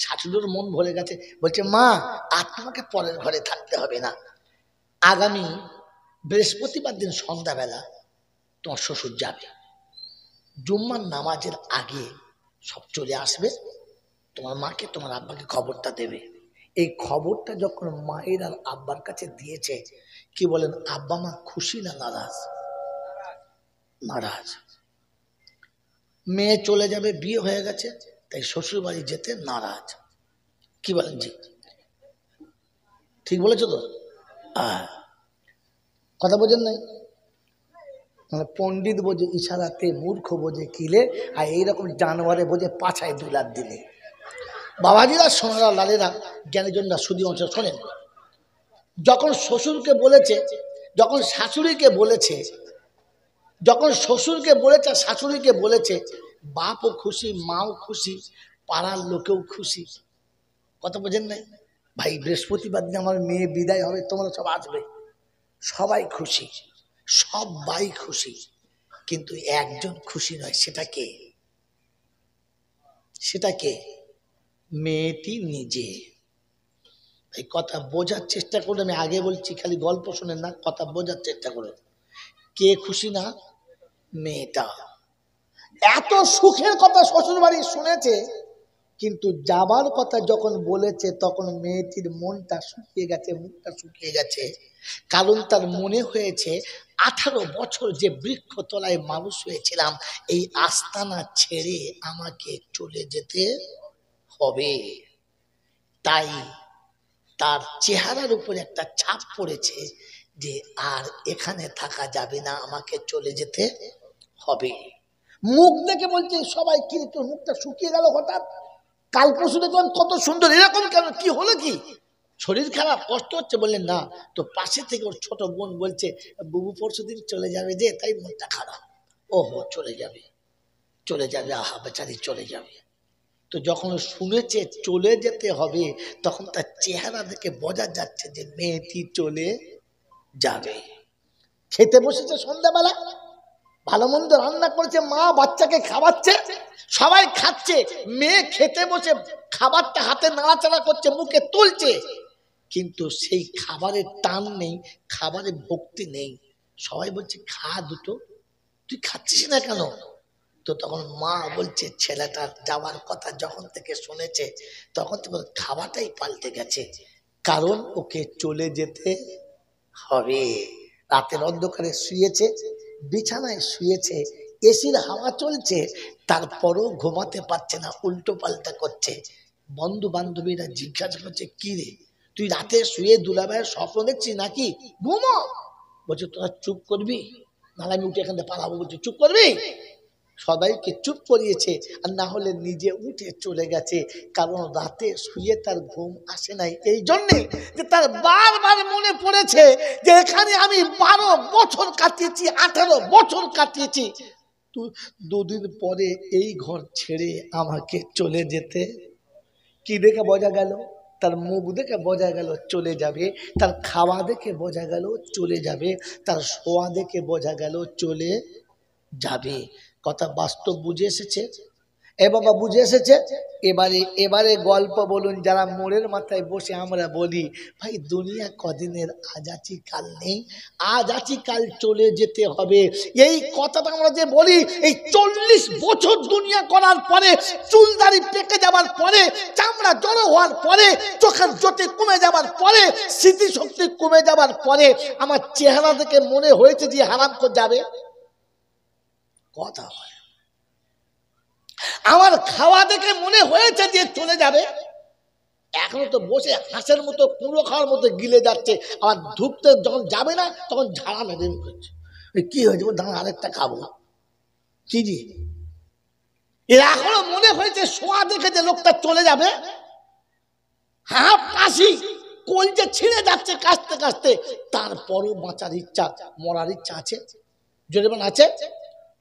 শাশুড়ির মন ভরে গেছে। বলছে মা আর তোমাকে পরের ঘরে থাকতে হবে না, আগামী বৃহস্পতিবার দিন সন্ধ্যাবেলা তোমার শ্বশুর যাবে, জুম্মার নামাজের আগে সব চলে আসবে, তোমার মাকে তোমার আব্বাকে খবরটা দেবে। এই খবরটা যখন মায়ের আর আব্বার কাছে দিয়েছে, কি বলেন আব্বা মা খুশি না নারাজ? নারাজ। মেয়ে চলে যাবে, বিয়ে হয়ে গেছে, তাই শ্বশুর বাড়ি যেতে নারাজ। কি বলেন জি? ঠিক বলেছো তো? কথা বোঝেন নাই? মানে পণ্ডিত বোঝে ইশারাতে, মূর্খ বোঝে কিলে, আর এইরকম জানোয়ারে বোঝে পাছায় 2 লাখ দিলে। বাবাজিরা, সোনারা, লালেরা, জ্ঞানীজনরা, সুধী অংশ শোনেন। যখন শ্বশুরকে বলেছে, যখন শাশুড়িকে বলেছে, যখন শ্বশুরকে বলেছে, শাশুড়িকে বলেছে, বাপও খুশি, মাও খুশি, পাড়ার লোকেও খুশি। কথা বোঝেন নাই? ভাই বৃহস্পতিবার দিন আমার মেয়ে বিদায় হবে, তোমরা সব আসবে, সবাই খুশি, সবাই খুশি, কিন্তু একজন খুশি নয়। সেটা কে? সেটা কে? মেয়েটি নিজে। এই কথা বোঝার চেষ্টা করে, আমি আগে বলছি, খালি গল্প শোনেন না, কথা বোঝার চেষ্টা করে। কে খুশি না? মেয়েটা। এত সুখের কথা শ্বশুর বাড়ি শুনেছে, কিন্তু যাবার কথা যখন বলেছে তখন মেয়েটির মনটা শুকিয়ে গেছে, মুখটা শুকিয়ে গেছে। কারণ তার মনে হয়েছে 18 বছর যে বৃক্ষ তলায় মানুষ হয়েছিলাম, এই আস্তানা ছেড়ে আমাকে চলে যেতে হবে। তাই তার চেহারার উপর একটা ছাপ পড়েছে যে আর এখানে থাকা যাবে না, আমাকে চলে যেতে হবে। মুখ দেখে বলছে সবাই, কি তোর মুখটা শুকিয়ে গেল হঠাৎ? কাল পরশু দেখলাম কত সুন্দর, এরকম কেন? কি হলো? কি শরীর খারাপ, কষ্ট হচ্ছে? বললেন না। তো পাশে থেকে ওর ছোট বোন বলছে বুবু পরশুদিন চলে যাবে যে, তাই মনটা খারাপ। ওহো চলে যাবে, চলে যাবে, আহা বেচারি চলে যাবে। তো যখন শুনেছে চলে যেতে হবে, তখন তার চেহারা দেখে বোঝা যাচ্ছে যে মেয়েটি চলে যাবে। খেতে বসেছে সন্ধ্যাবেলা, ভালো মন্দ রান্না করেছে, মা বাচ্চাকে খাওয়াচ্ছে, সবাই খাচ্ছে। মেয়ে খেতে বসে খাবারটা হাতে নাড়াচাড়া করছে, মুখে তুলছে, কিন্তু সেই খাবারের টান নেই, খাবারের ভক্তি নেই। সবাই বলছে খা দুটো, তুই খাচ্ছিস না কেন? তো তখন মা বলছে ছেলেটার যাওয়ার কথা যখন থেকে শুনেছে তখন থেকে খাওয়াটাই পাল্টে গেছে, কারণ ওকে চলে যেতে হবে। রাতের অন্ধকারে শুয়েছে, বিছানায় শুয়েছে, এসির হাওয়া চলছে, তারপরও ঘুমাতে পারছে না, উল্টো পাল্টা করছে। বন্ধু বান্ধবীরা জিজ্ঞাসা করছে কি রে, তুই রাতে শুয়ে দুলাভাইয়ের স্বপ্ন দেখছিস নাকি? ঘুমো। বলছে তোরা চুপ করবি, নাহলে আমি উঠে এখান থেকে পালাবো। বলছে চুপ করবি। সবাইকে চুপ করিয়েছে, আর না হলে নিজে উঠে চলে গেছে। কারণ রাতে শুয়ে তার ঘুম আসে নাই, এই জন্যে যে তার বারবার মনে পড়েছে যে এখানে আমি 12 বছর কাটিয়েছি, 18 বছর কাটিয়েছি, দুদিন পরে এই ঘর ছেড়ে আমাকে চলে যেতে। কি দেখে বোঝা গেল? তার মুখ দেখে বোঝা গেল চলে যাবে, তার খাওয়া দেখে বোঝা গেল চলে যাবে, তার শোয়া দেখে বোঝা গেল চলে যাবে। কথা বাস্তব বুঝে এসেছে? এ বাবা বুঝে এসেছে? এবারে গল্প বলুন। যারা মোড়ের মাথায় বসে আমরা বলি ভাই দুনিয়া কদিনের, আজ আছি কাল নেই, আজ আছি কাল চলে যেতে হবে, এই কথাটা আমরা যে বলি, এই 40 বছর দুনিয়া করার পরে, চুলদাড়ি পেকে যাবার পরে, চামড়া জড়ো হওয়ার পরে, চোখের জ্যোতি কমে যাবার পরে, স্মৃতিশক্তি কমে যাবার পরে আমার চেহারা দেখে মনে হয়েছে যে হারাম করে যাবে। কথা হয়। আমার খাওয়া দেখে মনে হয়েছে যে চলে যাবে। এখনো তো বসে হাঁসের মতো কুড়ো খাওয়ার মতো গিলে যাচ্ছে, আবার ঢুকতে যখন যাবে না তখন ঝাড়া মেরে করছে। কি হয়েছে? দাঁড়া আরেকটা খাবো। কি জি এর এখনো মনে হয়েছে শোয়া দেখে যে লোকটা চলে যাবে। হাঁপ কাশি কলজে ছিঁড়ে যাচ্ছে কাশতে কাশতে, তারপরও বাঁচার ইচ্ছা, মরার ইচ্ছা আছে। যদি আছে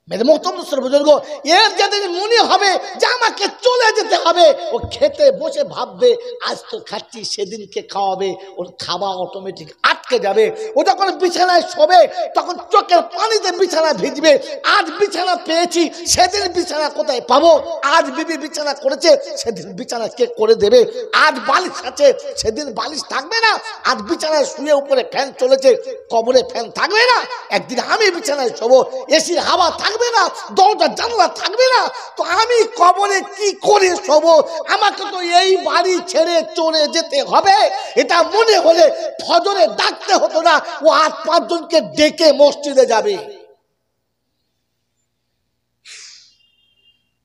মেরে মোহতরম বুজুর্গ, এর যেদিন মনে হবে যে আমাকে চলে যেতে হবে, ও খেতে বসে ভাববে আজ তো খাচ্ছি, সেদিনকে খাওয়াবে, ওর খাওয়া অটোমেটিক আটকে যাবে। ও যখন বিছানায় শোবে তখন চোখের পানিতে বিছানা ভিজবে। আজ বিছানা পেয়েছি, সেদিন বিছানা কোথায় পাবো? আজ বিবি বিছানা করেছে, সেদিন বিছানা কে করে দেবে? আজ বালিশ আছে, সেদিন বালিশ থাকবে না। আজ বিছানায় শুয়ে উপরে ফ্যান চলেছে, কবরে ফ্যান থাকবে না। একদিন আমি বিছানায় শোবো, এসির হাওয়া থাকবে না, দরজা জানলা থাকবে না। তো আমি কবরে কি করে শোবো? আমাকে তো এই বাড়ি ছেড়ে চলে যেতে হবে। এটা মনে হলে ফজরে ডাকতে হতো না, ও 8-5 জনকে ডেকে মসজিদে যাবে।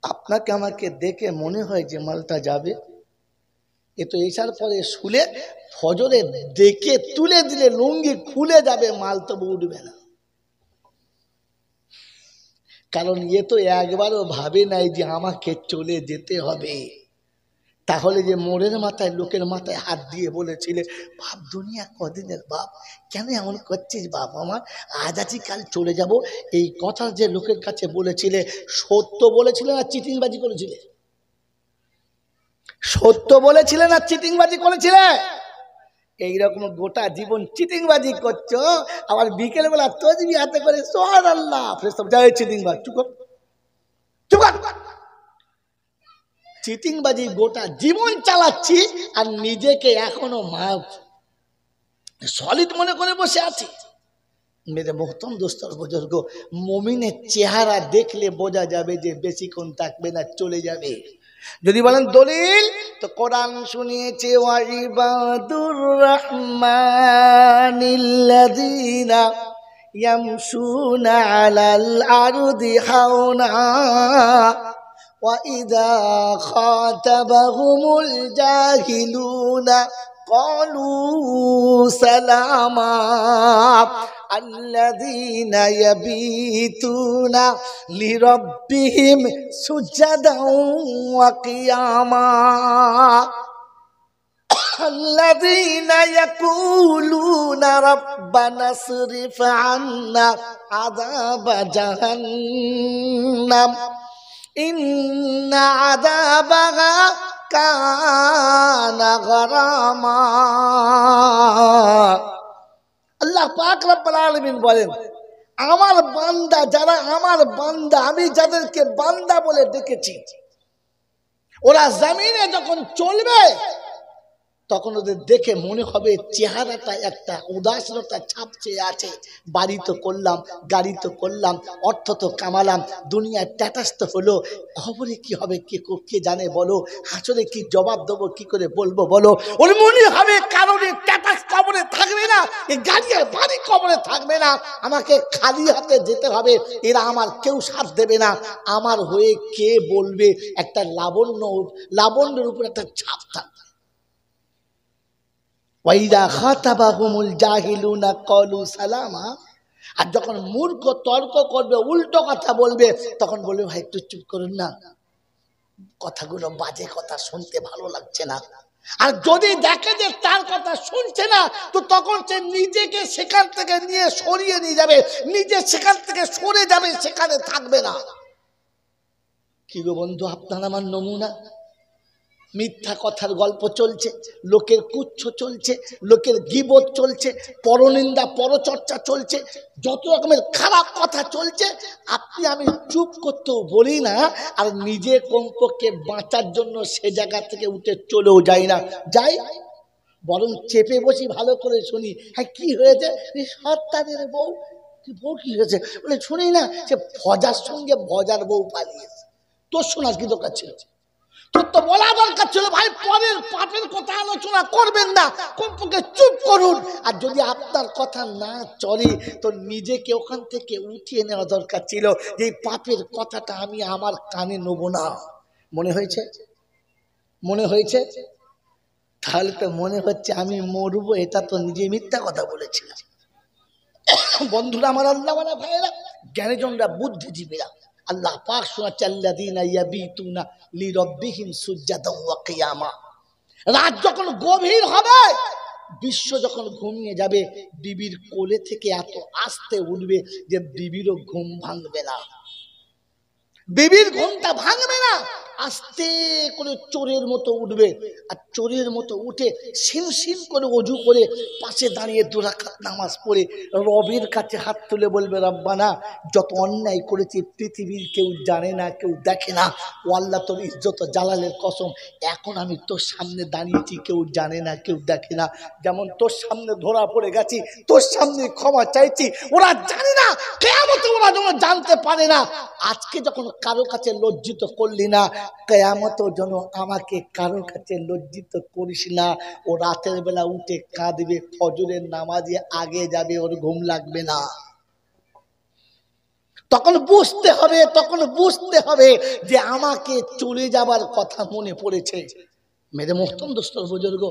আপনাকে আমাকে দেখে মনে হয় যে মালটা যাবে, এ তো এসার পরে শুলে ফজরে ডেকে তুলে দিলে লুঙ্গি খুলে যাবে, মাল তো উঠবে না। কারণ এ তো একবারও ভাবে নাই যে আমাকে চলে যেতে হবে। তাহলে যে মোড়ের মাথায় লোকের মাথায় হাত দিয়ে বলেছিলে বাপ দুনিয়া কদিনের, বাপ কেন এমন করছিস বাপ আমার, আজ আছি কাল চলে যাব, এই কথা যে লোকের কাছে বলেছিলে, সত্য বলেছিলে না চিটিংবাজি করেছিলে? সত্য বলেছিলে না চিটিংবাজি করেছিলে? এইরকম গোটা জীবন চিটিংবাজি করছো, আবার বিকেল বেলা তসবিহ হাতে করে সুবহানাল্লাহ সব যায় চিটিংবাজ। চুপ কর, চুপ কর। চিটিংবাজি গোটা জীবন চালাচ্ছি আর নিজেকে এখনো সলিড মনে করে বসে আছি। মেরে মোহতরম দোস্তর বুজুর্গ, মুমিনের চেহারা দেখলে বোঝা যাবে যে বেশিক্ষণ থাকবে না, চলে যাবে। যদি বলেন দলিল, তো কোরআন শুনিয়েছে ওয়াইবাদুর রহমানিল্লাযীনা ইয়ামশুনা আলাল আরদি হাওনা ওয়া ইযা খাতাবাহুমুল জাহিলুনা ক্বালু সালামা الذين يبيتون لربهم سجدا وقياما الذين يقولون ربنا اصرف عنا عذاب جهنم إن عذابها كان غراما। আল্লাহ পাক রব্বুল আলামিন বলেন, আমার বান্দা যারা, আমার বান্দা, আমি যাদেরকে বান্দা বলে ডেকেছি, ওরা জমিনে যখন চলবে তখন ওদের দেখে মনে হবে চেহারাটা একটা উদাসীনতা ছাপছে আছে। বাড়ি তো করলাম, গাড়ি তো করলাম, অর্থ তো কামালাম, দুনিয়ায় স্ট্যাটাস তো হলো, খবরে কি হবে কে জানে বলো, হাসরে কি জবাব দেবো, কি করে বলবো বলো। ওর মনে হবে কারণে স্ট্যাটাস কবরে থাকবে না, এই গাড়ি বাড়ি কবরে থাকবে না, আমাকে খালি হাতে যেতে হবে, এরা আমার কেউ সাথ দেবে না, আমার হয়ে কে বলবে। একটা লাবণ্যের উপর একটা ছাপ থাকবে। ওয়াইদা খাতাবাহুমুল জাহিলুনা ক্বালু সালামা, আর যখন মূর্খ তর্ক করবে, উল্টো কথা বলবে, তখন বলবে ভাই একটু চুপ করুন না, কথাগুলো বাজে কথা, শুনতে ভালো লাগছে না। আর যদি দেখে যে তার কথা শুনছে না, তো তখন সে নিজেকে সেখান থেকে নিয়ে সরিয়ে নিয়ে যাবে, নিজে সেখান থেকে সরে যাবে, সেখানে থাকবে না। কি গো বন্ধু, আপনার আমার নমুনা। মিথ্যা কথার গল্প চলছে, লোকের কুচ্ছ চলছে, লোকের গীবত চলছে, পরনিন্দা পরচর্চা চলছে, যত রকমের খারাপ কথা চলছে। আপনি আমি চুপ করতেও বলি না, আর নিজে কমপক্ষে বাঁচার জন্য সে জায়গা থেকে উঠে চলেও যাই না, যাই বরং চেপে বসি, ভালো করে শুনি। হ্যাঁ, কি হয়েছে? সত্তাদের বউ। বউ কি হয়েছে? বলে শুনি না, সে ভজার সঙ্গে ভজার বউ পালিয়েছে। তোর শোনার কি দরকার ছিল? তোর তো বলা দরকার ছিল ভাই, পরের পাপের কথা আলোচনা করবেন না, কমপক্ষে চুপ করুন। আর যদি আপনার কথা না চলে, তো নিজেকে ওখান থেকে উঠিয়ে নেওয়া দরকার ছিল, যে এই পাপের কথাটা আমি আমার কানে নেব না। মনে হয়েছে? মনে হয়েছে? তাহলে তো মনে হচ্ছে আমি মরবো, এটা তো নিজে মিথ্যা কথা বলেছিলাম। বন্ধুরা আমার, আল্লাহ মানে ভাইরা, জ্ঞানীজনরা, বুদ্ধিজীবীরা, আল্লাহ পাক শোনাচ্ছে আল্লাযীনা ইয়াবিতুনা লিরাব্বিহিম সুজদান ওয়া কিয়ামা। রাত যখন গভীর হবে, বিশ্ব যখন ঘুমিয়ে যাবে, বিবির কোলে থেকে এত আস্তে উঠবে যে বিবিরও ঘুম ভাঙবে না। বিবির ঘুমটা ভাঙবে না, আস্তে করে চোরের মতো উঠবে। আর চোরের মতো উঠে সিম সিম করে অজু করে পাশে দাঁড়িয়ে 2 রাকাত নামাজ পড়ে রবের কাছে হাত তুলে বলবে, রব্বানা, যত অন্যায় করেছি পৃথিবীর কেউ জানে না, কেউ দেখে না। ও আল্লাহ, তোর ইজ্জত জালালের কসম, এখন আমি তোর সামনে দাঁড়িয়েছি, কেউ জানে না, কেউ দেখে না। যেমন তোর সামনে ধরা পড়ে গেছি, তোর সামনে ক্ষমা চাইছি। ওরা জানে না, কিয়ামতে ওরা যখন জানতে পারে না। আজকে যখন কারো কাছে লজ্জিত করলি না, কিয়ামতেও যেন আমাকে কারো কাছে লজ্জিত করিস না। ও রাতের বেলা উঠে কাঁদবে, ফজরের নামাজে আগে যাবে, ওর ঘুম লাগবে না। তখন বুঝতে হবে যে আমাকে চলে যাবার কথা মনে পড়েছে। মেরে মোহতরম দোস্তর বুজুর্গ,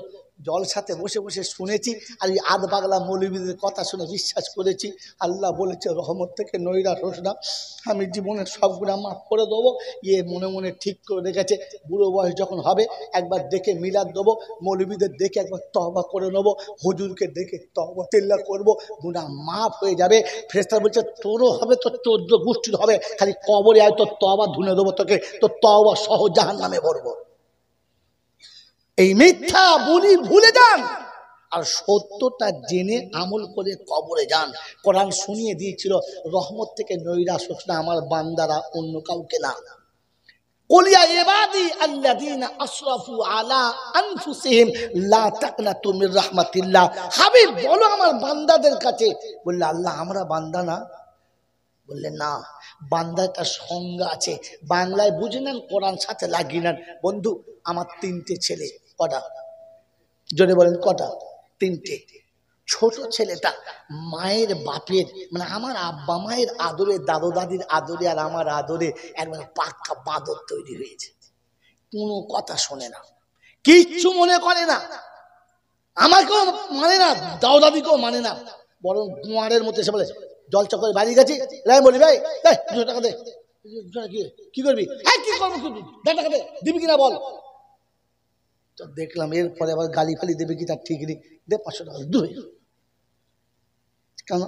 জলসাতে বসে বসে শুনেছি, আর এই আধ বাগলা মৌলবীদের কথা শুনে বিশ্বাস করেছি। আল্লাহ বলেছে রহমত থেকে নৈরাশ হোস না, আমি জীবনের সব গুনাহ মাফ করে দেবো। মনে মনে ঠিক করে রেখেছে, বুড়ো বয়স যখন হবে একবার দেখে মিলাদ দেবো, মৌলবীদের দেখে একবার তওবা করে নেবো, হুজুরকে দেখে তওবা তিল্লা করবো, গুনাহ মাফ হয়ে যাবে। ফেরেশতা বলছে তোরও হবে, তোর 14 গোষ্ঠীর হবে, খালি কবরে আয়, তোর তওবা ধুনে দেবো তোকে, তোর তওবা সহ জাহান্নামে ভরবো। এই মিথ্যা বলি ভুলে যান, আর সত্যটা জেনে আমল করে কবরে যান। কোরআন শুনিয়ে দিয়েছিল রহমত থেকে নৈরাশ হোস না, আমার বান্দারা, অন্য কাউকে না। কুলিয়া ইবাদি আল্লাযীনা আসরাফু আলা আনফুসিহিম লা তাকনাতু মির রাহমাতিল্লাহ। হাবিব বলো আমার বান্দাদের কাছে। বললে আল্লাহ আমরা বান্দা না? বললে না, বান্দার একটা সংজ্ঞা আছে, বাংলায় বুঝে নেন, কোরআন সাথে লাগিয়ে নেন। বন্ধু, আমার 3টে ছেলে। কটা? জোরে বলেন কটা? 3টে। ছোট ছেলেটা মায়ের বাপের, মানে আমার আব্বা মায়ের আদরে, দাদু দাদির আদরে আর আমার আদরে একবার পাক্কা বাদর তৈরি হয়েছে। কোনো কথা শোনে না, কিচ্ছু মনে করে না, আমাকেও মানে না, দাদু দাদিকেও মানে না, বরং গুয়ারের মধ্যে এসে বলে জল চক্করে বাড়ি গেছি, বলি ভাই 200 টাকা দে। কি করবি? হ্যাঁ কি করবো, টাকা দে, দিবি কিনা বল। তো দেখলাম এরপরে আবার গালি ফালি দেবে কি তার ঠিক নেই, দে 500 টাকা, দুই কেন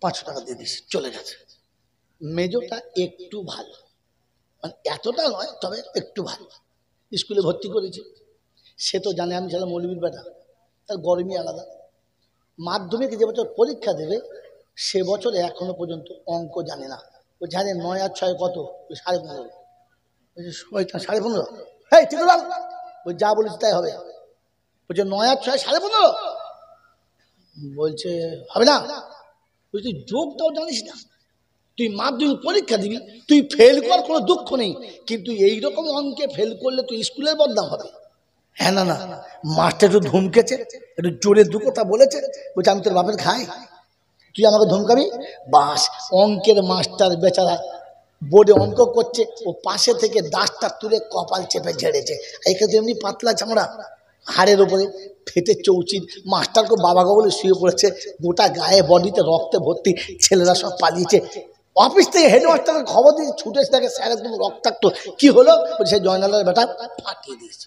500 টাকা দিয়ে দিস, চলে গেছে। মেজোটা একটু ভালো, মানে এতটা নয়, তবে একটু ভালো, স্কুলে ভর্তি করেছি। সে তো জানে আমি ছিলাম মৌলবীর বেটা, তার গরমই আলাদা। মাধ্যমিকে যে বছর পরীক্ষা দেবে, সে বছর এখনো পর্যন্ত অঙ্ক জানে না। ও জানে 9 আর 6 কত, 15.5। 15.5। হ্যাঁ ঠিক আছে, ওই যা বলিস তাই হবে। বলছে 9 আর 6 15.5। বলছে হবে না। বলছি তুই যোগটাও জানিস না, তুই মাধ্যমিক পরীক্ষা দিবি, তুই ফেল কর, কোনো দুঃখ নেই, কিন্তু এইরকম অঙ্কে ফেল করলে তুই স্কুলের বদনাম হবে। হ্যাঁ না না, মাস্টার একটু ধমকেছে, একটু জোরে 2 কথা বলেছে, বলছে আমি তোর বাপের খাই, তুই আমাকে ধমকাবি? বাস, অঙ্কের মাস্টার বেচারা বোর্ডে অঙ্ক করছে, ও পাশে থেকে ডাস্টটা তুলে কপাল চেপে ঝেড়েছে। একে তো এমনি পাতলা চামড়া, হাড়ের উপরে ফেটে চৌচির, মাস্টারকে বাবাকে বলে শুয়ে পড়েছে, গোটা গায়ে বডিতে রক্তে ভর্তি, ছেলেরা সব পালিয়েছে। অফিস থেকে হেডমাস্টারকে খবর দিয়ে ছুটে এসে দেখে স্যার একদম রক্তাক্ত। কি হলো? বলছে জয়নালের বেটা ফাটিয়ে দিয়েছে।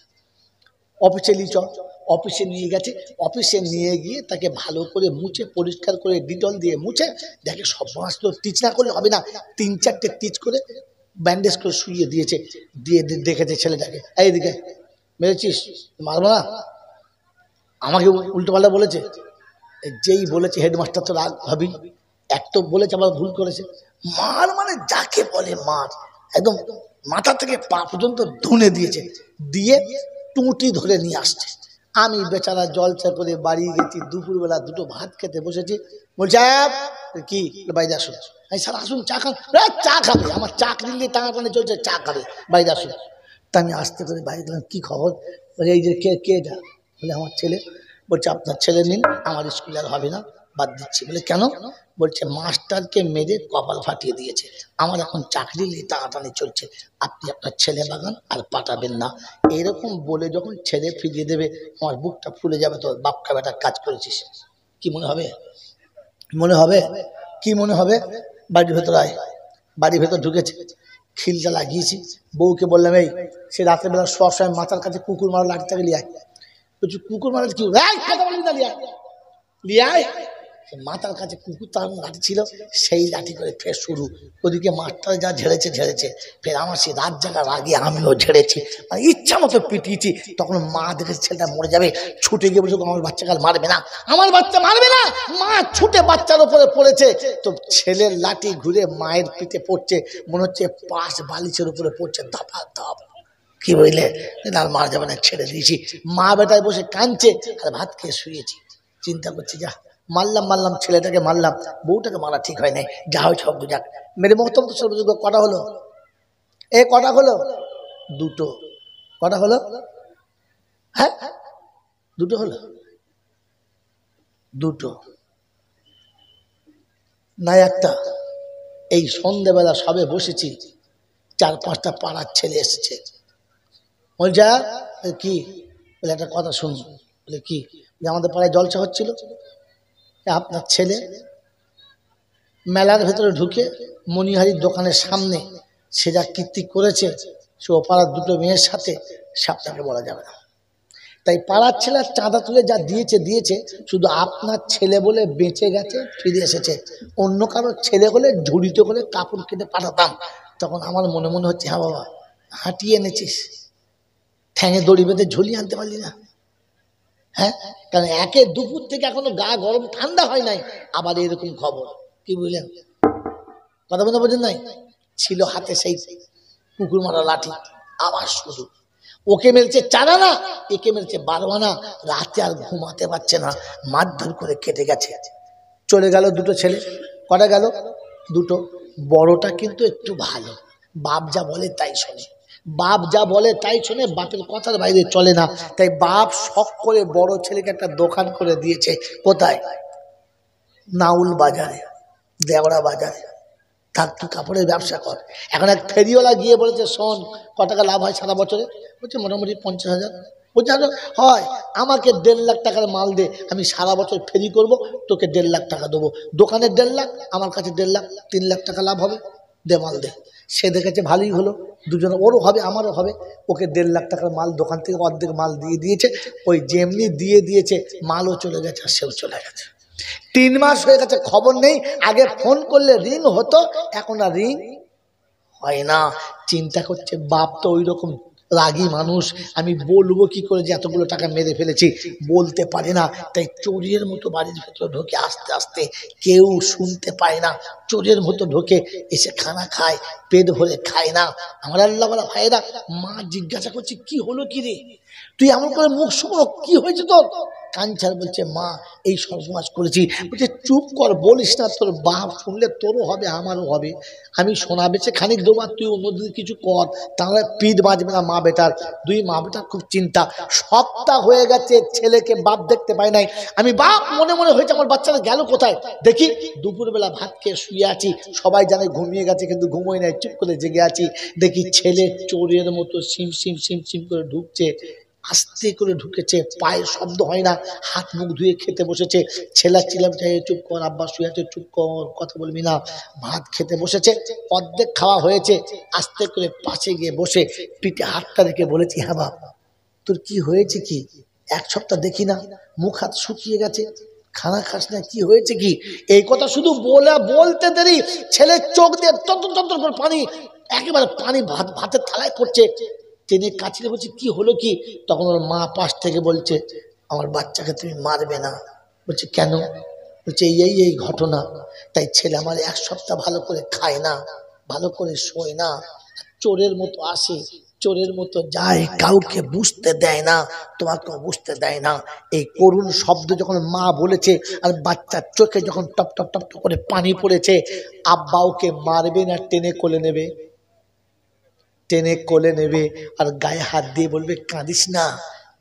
অফিসে নিয়ে চল। অফিসে নিয়ে গেছে, অফিসে নিয়ে গিয়ে তাকে ভালো করে মুছে পরিষ্কার করে ডিটল দিয়ে মুছে দেখে সব মাস তো টিচ না করলে হবে না, 3-4টে টিচ করে ব্যান্ডেজ করে শুইয়ে দিয়েছে। দিয়ে দেখেছে ছেলেটাকে, এইদিকে মেরেছিস, মারবো না। আমাকে উল্টো পাল্টা বলেছে, যেই বলেছে হেডমাস্টার তো রাগ ভাবি, এক তো বলেছে আবার ভুল করেছে। মার মানে যাকে বলে মার, একদম মাথা থেকে পা পর্যন্ত ধুনে দিয়েছে, দিয়ে টুঁটি ধরে নিয়ে আসছে। আমি বেচারা জলসা করে বাড়ি গেছি, দুপুরবেলা দুটো ভাত খেতে বসেছি। বলছে কি বাইরে আসুন। আমি স্যার আসুন চা খান। চা খাবে, আমার চাকরি নিয়ে টানাটানি চলছে, চা খাবে, বাইরে আসুন। তা আমি আসতে করে বাইরে গেলাম, কী খবর? বলে এই যে কে কে যা? বলে আমার ছেলে। বলছে আপনার ছেলে নিন, আমার স্কুলে আর হবে না, বাদ দিচ্ছি। বলে কেন? বলছে মাস্টারকে মেরে কপাল ফাটিয়ে দিয়েছে, আমার এখন চাকরি নিয়ে টানাটানি চলছে, আপনি আপনার ছেলে বাগান আর পাঠাবেন না। এরকম বলে যখন ছেলে ফিরিয়ে দেবে, আমার বুকটা ফুলে যাবে। তোর বাপকা বেটা কাজ করেছিস, কি মনে হবে? মনে হবে কি মনে হবে? বাড়ির ভেতর আয়। বাড়ির ভেতর ঢুকেছে, খিলটা লাগিয়েছি। বউকে বললাম, এই সে রাত্রেবেলা সব সময় মাথার কাছে কুকুর মারা লাঠিটাকে লিয়ে আয়। বলছি কুকুর মারা কি? কথা বলবি না, লিয়ে আয়। মাথার কাছে কুকুর তার লাঠি ছিল, সেই লাঠি করে ফের শুরু। ওদিকে মাস্টার যা ঝেড়েছে ঝেড়েছে, ফের আমার সেই রাত জাগার আগে আমিও ঝেড়েছি, মানে ইচ্ছা মতো পিটিয়েছি। তখন মা দেখেছে ছেলেটা মরে যাবে, ছুটে গিয়ে বলছে আমার বাচ্চাকে আর মারবে না, আমার বাচ্চা মারবে না। মা ছুটে বাচ্চার উপরে পড়েছে, তো ছেলের লাঠি ঘুরে মায়ের পিঠে পড়ছে, মনে হচ্ছে পাশ বালিশের উপরে পড়ছে, দাপা দাপ। কি বললে? আর মারা যাবে না, ছেড়ে দিয়েছি। মা বেটায় বসে কাঁদছে আর ভাত খেয়ে শুয়েছি, চিন্তা করছি যা মারলাম ছেলেটাকে মারলাম, বউটাকে মারা ঠিক হয় নাই, যা হয় সব যাক। মেরে মহতম তো সর্বযোগ্য কটা হলো? কটা হলো? দুটো। কটা হলো? হ্যাঁ দুটো হলো, দুটো না একটা। এই সন্ধ্যেবেলা সবে বসেছি, 4-5টা পাড়ার ছেলে এসেছে। বলছে কি? বলে একটা কথা শুনুন। বলে কি? আমাদের পাড়ায় জলসা হচ্ছিল, আপনার ছেলে মেলার ভেতরে ঢুকে মণিহারির দোকানের সামনে সে যা কীর্তি করেছে, সে ও পাড়ার দুটো মেয়ের সাথে, সাপটাকে বলা যাবে না। তাই পাড়ার ছেলে চাঁদা তুলে যা দিয়েছে, শুধু আপনার ছেলে বলে বেঁচে গেছে, ফিরে এসেছে। অন্য কারো ছেলে হলে ঝুড়িতে করে কাপড় কেটে পাঠাতাম। তখন আমার মনে মনে হচ্ছে, হ্যাঁ বাবা হাঁটিয়ে এনেছিস, ঠ্যাঙে দড়ি বেঁধে ঝুলিয়ে আনতে পারলি না? হ্যাঁ, কারণ একে দুপুর থেকে এখনো গা গরম ঠান্ডা হয় নাই, আবার এরকম খবর। কি বুঝলেন? কথা বলতে বোঝেন নাই? ছিল হাতে সেই কুকুর মারা লাঠি, আবার শুরু। ওকে মেলছে 4 আনা, একে মেলছে 12 আনা। রাতে আর ঘুমাতে পারছে না, মারধর করে কেটে গেছে। চলে গেল দুটো ছেলে। কটা গেল? দুটো। বড়টা কিন্তু একটু ভালো, বাপ যা বলে তাই শোনে, বাপ যা বলে তাই শোনে, বাপের কথার বাইরে চলে না। তাই বাপ শখ করে বড় ছেলেকে একটা দোকান করে দিয়েছে। কোথায়? নাউল বাজারে, দেওড়া বাজারে। থাক, তুই কাপড়ের ব্যবসা কর। এখন এক ফেরিওয়ালা গিয়ে বলেছে, শোন ক টাকা লাভ হয় সারা বছরে? বলছে মোটামুটি 50,000। বলছে হয়, আমাকে 1.5 লাখ টাকার মাল দে, আমি সারা বছর ফেরি করব, তোকে 1.5 লাখ টাকা দেবো। দোকানের 1.5 লাখ, আমার কাছে 1.5 লাখ, 3 লাখ টাকা লাভ হবে, দে মাল দে। সে দেখেছে ভালোই হলো, দুজনে, ওরও হবে আমারও হবে। ওকে 1.5 লাখ টাকার মাল দোকান থেকে অর্ধেক মাল দিয়ে দিয়েছে। ওই যেমনি দিয়ে দিয়েছে, মালও চলে গেছে আর সেও চলে গেছে। 3 মাস হয়ে গেছে, খবর নেই। আগে ফোন করলে রিং হতো, এখন আর রিং হয় না। চিন্তা করছে বাপ তো ওই রকম রাগী মানুষ, আমি বলবো কি করে যে এতগুলো টাকা মেরে ফেলেছি? বলতে পারে না। তাই চোরের মতো বাড়ির ভেতরে ঢোকে, আস্তে আস্তে, কেউ শুনতে পায় না। চোরের মতো ঢোকে, এসে খানা খায়, পেট ভরে খায় না। আমার আল্লাহ বলা ভাইরা, মা জিজ্ঞাসা করছে কি হলো কি রে, তুই এমন করে মুখ শুকনো, কি হয়েছে তোর? কাঞ্চার বলছে মা এই সর্বনাশ করেছি। বলছে চুপ কর, বলিস না, তোর বাপ শুনলে তোরও হবে আমারও হবে। আমি সোনা বেচে খানিক দেবো, আর তুই অন্যদিকে কিছু কর, তাহলে পিঠ বাঁচবে না মা বেটার। দুই মা বেটার খুব চিন্তা। সপ্তাহ হয়ে গেছে, ছেলেকে বাপ দেখতে পায় নাই। আমি বাপ মনে মনে হয়েছে আমার বাচ্চাটা গেল কোথায় দেখি। দুপুরবেলা ভাত খেয়ে শুয়ে আছি, সবাই জানে ঘুমিয়ে গেছে, কিন্তু ঘুমোই নাই, চুপ করে জেগে আছি। দেখি ছেলে চোরের মতো সিম সিম সিম সিম করে ঢুকছে, আস্তে করে ঢুকেছে, পায়ের শব্দ হয় না, হাত মুখ ধুয়ে খেতে বসেছে। ছেলে চিলাম চাই, চুপ কর, আব্বা শুয়ে আছে, চুপ কর, কথা বলবি না। ভাত খেতে বসেছে, অর্ধেক খাওয়া হয়েছে, আস্তে করে পাশে গিয়ে বসে পিঠে হাতটা রেখে বলেছি, হ্যাঁ বাবা তোর কি হয়েছে কি? এক সপ্তাহ দেখি না, মুখ হাত শুকিয়ে গেছে, খানা খাস না, কি হয়েছে কি? এই কথা শুধু বলতে দেরি ছেলের চোখ দিয়ে তন্ত্র করে পানি, একেবারে পানি ভাতের থালায় পড়ছে। টেনে কাছে বলছে কি হলো কি? তখন ওর মা পাশ থেকে বলছে, আমার বাচ্চাকে তুমি মারবে না। বলছে কেন? বলছে এই ঘটনা। তাই ছেলে আমার এক সপ্তাহ ভালো করে খায় না, ভালো করে শোয় না, চোরের মতো আসে, চোরের মতো যায়, কাউকে বুঝতে দেয় না, তোমাকেও বুঝতে দেয় না। এই করুণ শব্দ যখন মা বলেছে আর বাচ্চার চোখে যখন টপ টপ টপ টপ করে পানি পড়েছে, আব্বা ওকে মারবে না টেনে কোলে নেবে, টেনে কোলে নেবে আর গায়ে হাত দিয়ে বলবে কাঁদিস না,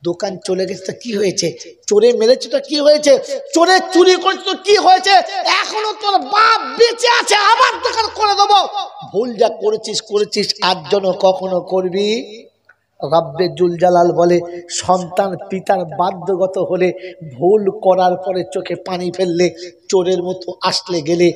দোকান চলে গেছে তো কি হয়েছে, চোরে মেরেছে তো কি হয়েছে, চোরে চুরি করছে তো কি হয়েছে, এখনো তোর বাপ বেঁচে আছে, আবার দোকান করে দেবো। ভুল যা করেছিস আর যেন কখনো করবি। রব্বে জুল জালাল বলে, সন্তান পিতার বাধ্যগত হলে, ভুল করার পরে চোখে পানি ফেললে, চোরের মতো আসলে গেলে,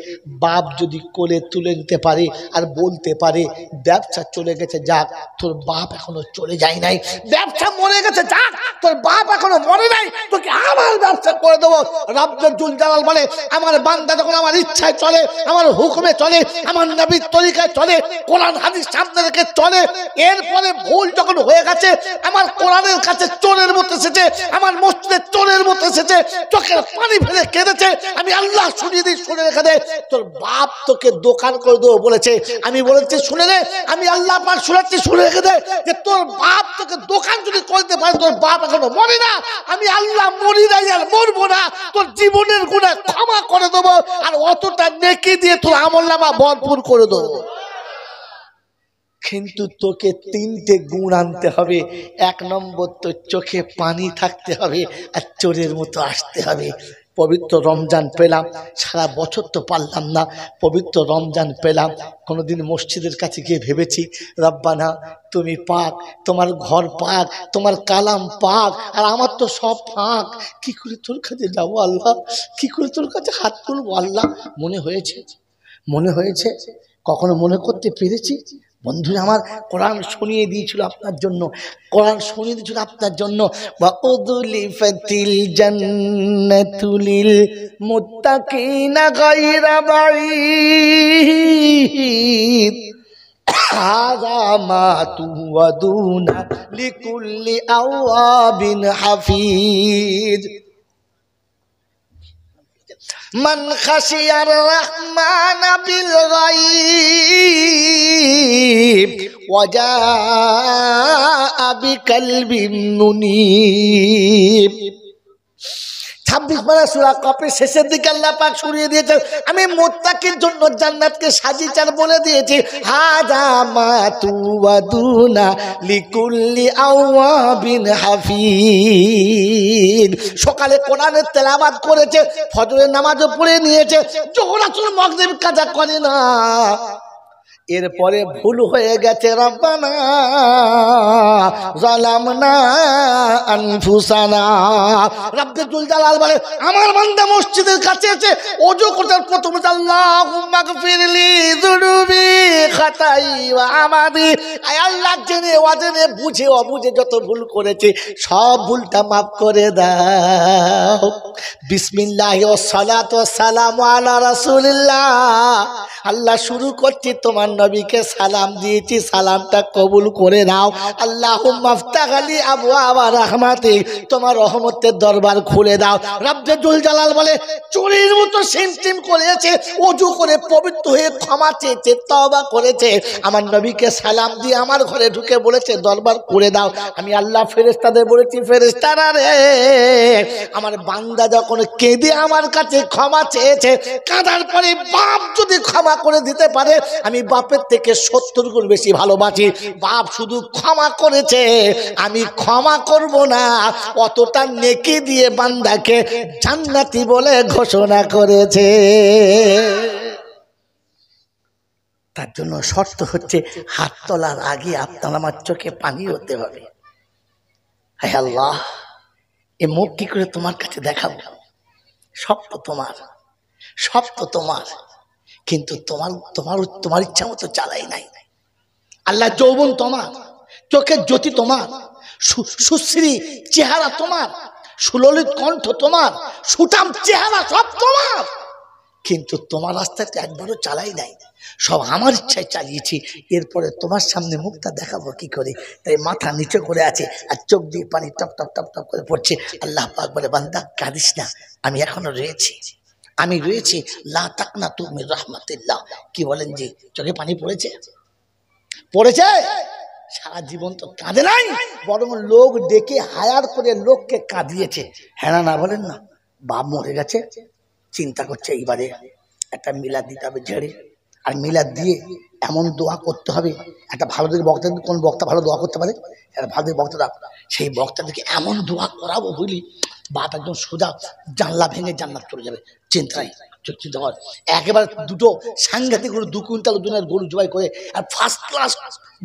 বাপ যদি কোলে তুলে নিতে পারে আর বলতে পারে ব্যবসা চলে গেছে যাক, তোর বাপ এখনো চলে যায় নাই, ব্যবসা মরে গেছে যাক, তোর বাপ এখনো মরে নাই, তোকে আবার ব্যবসা করে দেবো। রব্বে জুল জালাল বলে, আমার বান্দা যখন আমার ইচ্ছায় চলে, আমার হুকুমে চলে, আমার নবীর তরিকায় চলে, কোরআন হাদিস সামনে রেখে চলে, এরপরে ভুল যখন হয়ে গেছে, আমার কোরআনের কাছে চোরের মতো এসেছে, আমার মসজিদে চোরের মতো এসেছে, চোখের পানি ফেলে কেঁদেছে, আমি আল্লাহ শুনিয়ে দিই, শুনে রেখে দে, তোর বাপ তোকে দোকান করে দেবো বলেছে, আমি বলেছি শুনে রে, আমি আল্লাহ পাক শুনেছি, শুনে রেখে দে, যে তোর বাপ তোকে দোকান যদি করতে পারে, তোর বাপ এখনো মরে না, আমি আল্লাহ মরি নাই আর মরবো না, তোর জীবনের গুনাহ ক্ষমা করে দেবো, আর অতটা নেকি দিয়ে তোর আমলনামা ভরপুর করে দেবো। কিন্তু তোকে তিনটে গুণ আনতে হবে। এক নম্বর, তোর চোখে পানি থাকতে হবে আর চোরের মতো আসতে হবে। পবিত্র রমজান পেলাম, সারা বছর তো পারলাম না, পবিত্র রমজান পেলাম, কোনোদিন মসজিদের কাছে গিয়ে ভেবেছি রব্বানা তুমি পাক, তোমার ঘর পাক, তোমার কালাম পাক, আর আমার তো সব পাক, কি করে তোর কাছে যাবো আল্লাহ, কি করে তোর কাছে হাত তুলবো আল্লাহ। মনে হয়েছে, কখনো মনে করতে পেরেছি? বন্ধুরা আমার, কোরআন শুনিয়ে দিয়েছিল আপনার জন্য, কোরআন শুনিয়ে দিয়েছিল আপনার জন্য, ওয়াউযলিফাতিল জান্নাতু লিল মুত্তাকিনা গায়রা বাঈদ হাযা মা তুআদুনা লিকুল্লি আওয়াবিন হাফিজ মান খাশিয়ার রহমান বিল গায়ব ওয়া জাআ বিকলবিন মুনীব। 26 পারা সূরা কফের শেষের দিকে আল্লাহ পাক শুনিয়ে দিয়েছেন, আমি মুত্তাকির জন্য জান্নাতকে সাজিয়েছি বলে দিয়েছি, হাযা মা তুআদুনা লিকুল্লি আওয়াবিন হাফিজ। সকালে কোরআনের তেলাওয়াত করেছে, ফজরের নামাজও পড়ে নিয়েছে, যখন আসলে মাগরিব কাজা করে না, এরপরে ভুল হয়ে গেছে, রব্বানা যালামনা আনফুসানা। রব্বে জুল জালাল বলে, আমার বান্দা মসজিদের কাছে এসে ওযু করতে প্রথমে আল্লাহুম্মা গফিরলি যুনুবি খাতাই ওয়া আমাদি, আয় আল্লাহ জেনে অজেনে বুঝে অবুঝে যত ভুল করেছে সব ভুলটা মাফ করে দাও। বিসমিল্লাহি ওয়াস সালাতু ওয়াস সালামু আলা রাসূলিল্লাহ। আল্লাহ শুরু করছি, তোমার নবীকে সালাম দিয়েছি, সালামটা কবুল করে নাও। আল্লাহুম্মা আফতাহ লি আবওয়াবা রাহমাতিক, তোমার রহমতের দরবার খুলে দাও। রব্বে জুল জালাল বলে, চোরের মতো সিমটিম করেছে, ওযু করে পবিত্র হয়ে ক্ষমা চেয়েছে, তওবা করেছে, আমার নবীকে সালাম দিয়ে আমার ঘরে ঢুকে বলেছে দরবার করে দাও। আমি আল্লাহ ফেরেশতাদের বলেছি, ফেরেশতারা রে, আমার বান্দা যখন কেঁদে আমার কাছে ক্ষমা চেয়েছে, কাঁদার পরে বাপ যদি ক্ষমা করে দিতে পারে, আমি বাপের থেকে 70 গুণ বেশি ভালোবাসি। বাপ শুধু ক্ষমা করেছে, আমি ক্ষমা করব না, অতটা নেকি দিয়ে বান্দাকে জান্নাতি বলে ঘোষণা করেছে। তার জন্য শর্ত হচ্ছে, হাত তোলার আগে আপনার আমার চোখে পানি হতে হবে। হে আল্লাহ, এ মুখ কি করে তোমার কাছে দেখাবো? সব তো তোমার, সব তো তোমার, কিন্তু তোমার ইচ্ছা মতো চালাই নাই। আল্লাহ যৌবন তোমার, চোখের জ্যোতি তোমার, সুশ্রী চেহারা তোমার, সুললিত কণ্ঠ তোমার, সুঠাম চেহারা সব তোমার, কিন্তু তোমার রাস্তায় তো একবারও চালাই নাই, সব আমার ইচ্ছায় চালিয়েছি। এরপরে তোমার সামনে মুখটা দেখাবো কি করে? তাই মাথা নিচে করে আছে আর চোখ দিয়ে পানি টপ টপ টপ টপ করে পড়ছে। আল্লাহ পাক বলে, বান্দা কাঁদিস না, আমি এখনো রয়েছি, আমি রয়েছি। লা তাকনাতু মির রাহমাতিল্লাহ। কি বলেন জি? চোখে পানি পড়েছে? পড়েছে? সারা জীবন তো কাঁদে নাই, বরং লোক ডেকে হায়ার করে লোককে কাঁদিয়েছে। হ্যাঁ না বলেন না? বাপ মরে গেছে, চিন্তা করছে এইবারে একটা মিলাদ দিতে হবে ঝেড়ে, আর মিলাদ দিয়ে এমন দোয়া করতে হবে। একটা ভালো দিকে বক্তা, কোন বক্তা ভালো দোয়া করতে পারে? একটা ভালো দিকে বক্তা, সেই বক্তাদেরকে এমন দোয়া করাবো বুঝলি, বাপ একদম সোজা জানলা ভেঙে জান্নাত চলে যাবে। চিন্তা নাই, চিন্তা কর। একেবারে দুটো সাংঘাতিক গরু, 2 কুইন্টাল ওজনের গরু জবাই করে, আর ফার্স্ট ক্লাস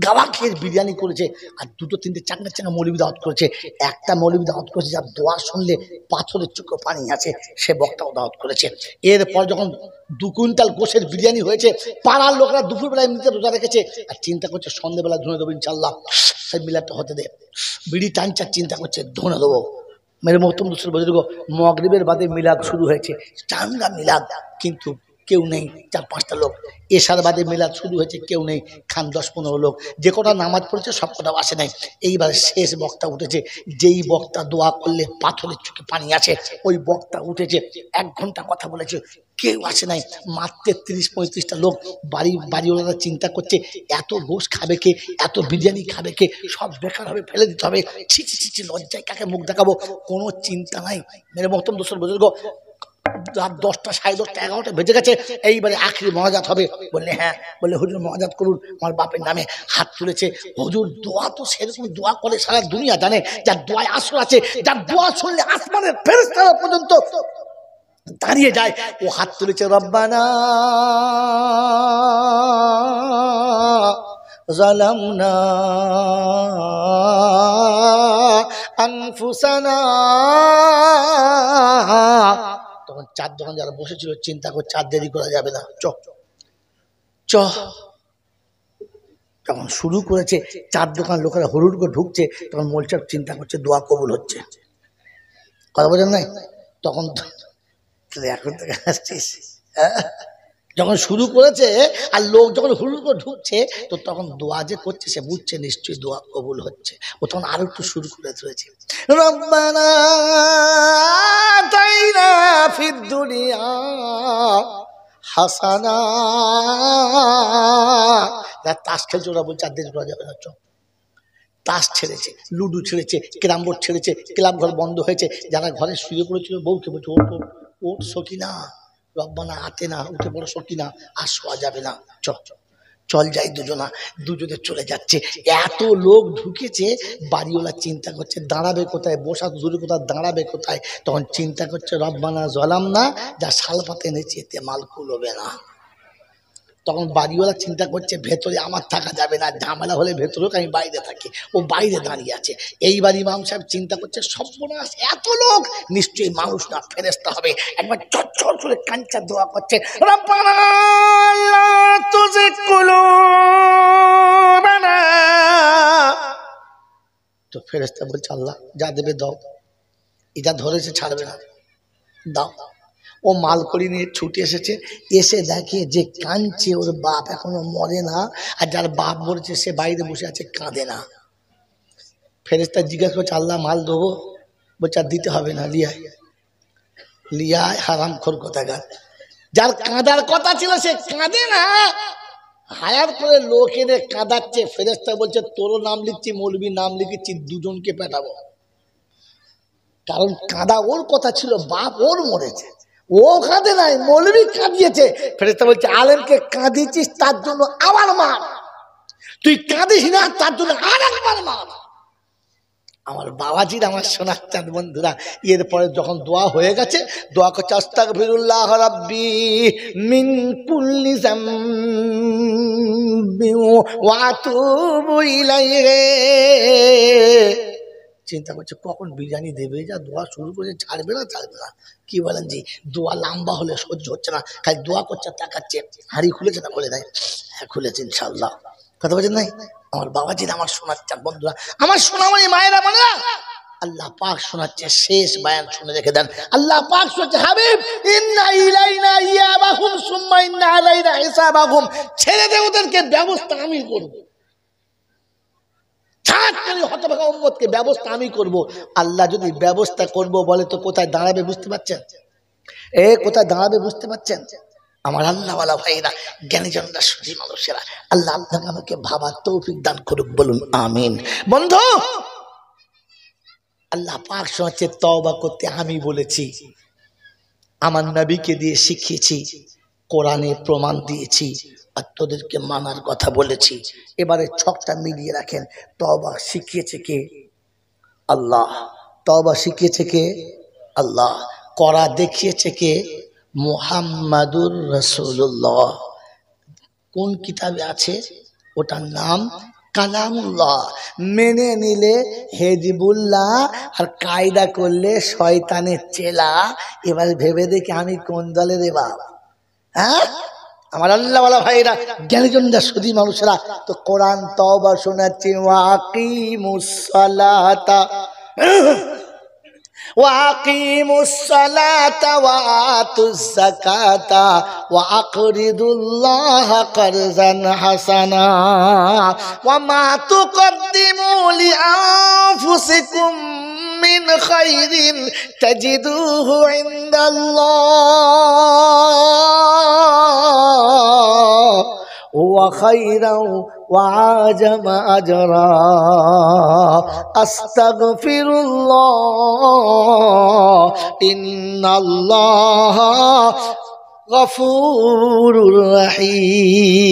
গাওয়া খেয়ে বিরিয়ানি করেছে, আর 2-3টে চাঙ্গা চাঙ্গা মৌলবি দাওয়াত করেছে। একটা মৌলবি দাওয়াত করেছে যার দোয়া শুনলে পাথরের চোখে পানি আছে, সে বক্তাও দাওয়াত করেছে। এরপর যখন 2 কুইন্টাল গোশের বিরিয়ানি হয়েছে, পাড়ার লোকরা দুপুরবেলায় এমনিতে রোজা রেখেছে, আর চিন্তা করছে সন্ধ্যেবেলা ধুনে দেবো ইনশাল্লাহ, সেই মিলাদটা হতে দে। বিড়ি টানচার চিন্তা করছে ধুনে দেবো। মেরে মোহতম দুসর বুজুর্গ, মগরিবের বাদে মিলাদ শুরু হয়েছে, চাঙ্গা মিলাদ, কিন্তু কেউ নেই, 4-5টা লোক। এশার বাদে মিলাদ শুরু হয়েছে, কেউ নেই, খান 10-15 লোক। যে কটা নামাজ পড়েছে সব কটাও আসে নাই। এইবারে শেষ বক্তা উঠেছে, যেই বক্তা দোয়া করলে পাথরের চোখে পানি আসে, ওই বক্তা উঠেছে, 1 ঘন্টা কথা বলেছে, কেউ আসে নাই। মাত্র 30-35টা লোক। বাড়িওয়ালারা চিন্তা করছে এত গোশ খাবে কে, এত বিরিয়ানি খাবে কে, সব বেকার হবে, ফেলে দিতে হবে। ছি ছি ছি, লজ্জায় কাকে মুখ দেখাবো, কোনো চিন্তা নাই। মেরে মোহতম দুসর বুজুর্গ, রাত 10টা, 10:30, 11টা বেজে গেছে। এইবারে আখরি মহাজাত হবে। বললে হ্যাঁ, বললে হুজুর মহাজাত করুন। আমার বাপের নামে হাত তুলেছে। হুজুর দোয়া তো সেরকম দোয়া করে সারা দুনিয়া জানে, যার দোয়ায় আসর আছে, যার দোয়া শুনলে আসমানের ফেরেশতারা পর্যন্ত দাঁড়িয়ে যায়। ও হাত তুলেছে, রব্বানা যালামনা আনফুসানা। তখন 4 দোকান যারা বসেছিল চিন্তা করছে আর দেরি করা যাবে না, চ চ। যখন শুরু করেছে, 4 দোকান লোকেরা হুড়ুড় করে ঢুকছে, তখন মোলচাপ চিন্তা করছে দোয়া কবুল হচ্ছে। কথা বোঝেন নাই? তখন এখন থেকে আসছিস, যখন শুরু করেছে আর লোক যখন হুড়ুড় করে ঢুকছে, তো তখন দোয়া যে করছে সে বুঝছে নিশ্চয়ই দোয়া কবুল হচ্ছে। ও তখন আরো একটু শুরু করে ধরেছে, রব্বানা আতাইনা ফিদ দুনিয়া হাসানা। তাস খেলছে, ওরা বলছে আর দেশ করা যাবে না, চল। তাস ছেড়েছে, লুডু ছেড়েছে, ক্যারাম বোর্ড ছেড়েছে, ক্লাব ঘর বন্ধ হয়েছে। যারা ঘরে শুয়ে পড়েছিল বউকে বলছে ওঠ ওঠ ওঠ সকিনা, রব্বানা আতে না, উঠে পড়ো সকিনা, আর শোয়া যাবে না, চল যাই। দুজনে চলে যাচ্ছে। এত লোক ঢুকেছে, বাড়িওয়ালা চিন্তা করছে দাঁড়াবে কোথায়, বসা দূরে কোথায়, দাঁড়াবে কোথায়। তখন চিন্তা করছে রব্বানা যালামনা, যা শালপাতে এনেছে এতে মাল কুলোবে না। তখন বাড়িওয়ালা চিন্তা করছে ভেতরে আমার থাকা যাবে না, ঝামেলা হলে ভেতরেও আমি বাইরে থাকি। ও বাইরে দাঁড়িয়ে আছে। এইবার ইমাম সাহেব চিন্তা করছে সর্বনাশ, এত লোক, নিশ্চয়ই মানুষ না ফেরেশতা হবে। একবার চট করে কাঞ্চা দোয়া করছে, রব্বানা লা তুযিগ কুলুবানা। তো ফেরেশতা বলছে আল্লাহ যা দেবে দাও, এটা ধরেছে ছাড়বে না, দাও। ও মাল করি নিয়ে ছুটে এসেছে, এসে দেখে যে কাঁদছে ওর বাপ এখনো মরে না, আর যার বাপ মরেছে সে বাইরে বসে আছে, কাঁদে না। ফেরেশতা জিজ্ঞাসা করছে আল্লাহ মাল দেবো? বলছে আর দিতে হবে না, লিয়ায় হারাম খোর কোথাকার। যার কাঁদার কথা ছিল সে কাঁদে না, হায়ার করে লোক এনে কাঁদাচ্ছে। ফেরেশতা বলছে তোরও নাম লিখছি, মৌলবীর নাম লিখেছি, দুজনকে পেটাবো। কারণ কাঁদা ওর কথা ছিল, বাপ ওর মরেছে, ও কাঁদে নাই, মৌলবী কাঁদিয়েছে। ফেরেশতা বলছে আলেমকে কাঁদিয়েছিস তার জন্য আবার মার, তুই কাঁদিস না তার জন্য আর একবার মার। আমার বাবাজির, আমার সোনার চাঁদ বন্ধুরা, এরপরে যখন দোয়া হয়ে গেছে, দোয়া করছে আস্তাগফিরুল্লাহ রাব্বি মিন কুল্লি যামবি ওয়া আতুবু ইলাইহি। চিন্তা করছে কখন বিরিয়ানি দেবে, যা দোয়া শুরু করেছে, ছাড়বে না। কি বলেন জি? দোয়া লম্বা হলে সহ্য হচ্ছে না, খালি দোয়া করছে, তাকাচ্ছে। হাড়ি খুলেছে না? খুলে নাই? হ্যাঁ খুলেছে ইনশাআল্লাহ। কথা বলছেন নাই? আমার বাবাজিরা আমার শোনাচ্ছেন, বন্ধুরা আমার সোনামণি মায়েরা মনে, আল্লাহ পাক শোনাচ্ছে, শেষ বায়ান শুনে রেখে দেন। আল্লাহ পাক শোনাচ্ছে, হাবিব ইন্না ইলাইনা ইয়াবাহুম সুম্মা ইন্না আলাইনা হিসাবাহুম, ছেড়ে দে ওদেরকে, ব্যবস্থা আমি করব। হতভাগা উম্মতকে ব্যবস্থা আমি করব। আল্লাহ যদি ব্যবস্থা করব বলে তো কোথায় দাঁড়াবে বুঝতে পারছেন? কোথায় দাঁড়াবে বুঝতে পারছেন? আমার আল্লাহওয়ালা ভাইরা, জ্ঞানীজনরা, সুধী মানুষেরা, আল্লাহ আপনাকে আমাকে ভাবার তৌফিক দান করুক, বলুন আমিন। বন্ধু, আল্লাহ পাক শোনাচ্ছে তওবা করতে আমি বলেছি, আমার নবীকে দিয়ে শিখিয়েছি, কোরআনে প্রমাণ দিয়েছি, আর তোদেরকে মানার কথা বলেছি। এবারে ছকটা মিলিয়ে রাখেন, তওবা শিখিয়েছে কে? আল্লাহ। তওবা শিখিয়েছে কে? আল্লাহ। করা দেখিয়েছে কে? মুহাম্মাদুর রাসূলুল্লাহ। কোন কিতাবে আছে? ওটার নাম কালামুল্লাহ। মেনে নিলে হেজবুল্লাহ, আর কায়দা করলে শয়তানের চেলা। এবার ভেবে দেখি আমি কোন দলে রে বাপ? হ্যাঁ, আমার আল্লাহওয়ালা ভাইরা, জ্ঞানীজনরা, সুধী মানুষেরা, তো কোরআন তওবা শোনাচ্ছে, ওয়াকিমুস সালাতা وَأَقِيمُوا الصَّلَاةَ وَآتُوا الزَّكَاةَ وَأَقْرِضُوا اللَّهَ قَرْضًا حَسَنًا وَمَا تُقَدِّمُوا لِأَنفُسِكُم مِّنْ خَيْرٍ تَجِدُوهُ عِندَ اللَّهِ هُوَ خَيْرًا وَأَعْظَمَ أَجْرًا أَسْتَغْفِرُ اللَّهَ إِنَّ اللَّهَ غَفُورٌ رَحِيمٌ।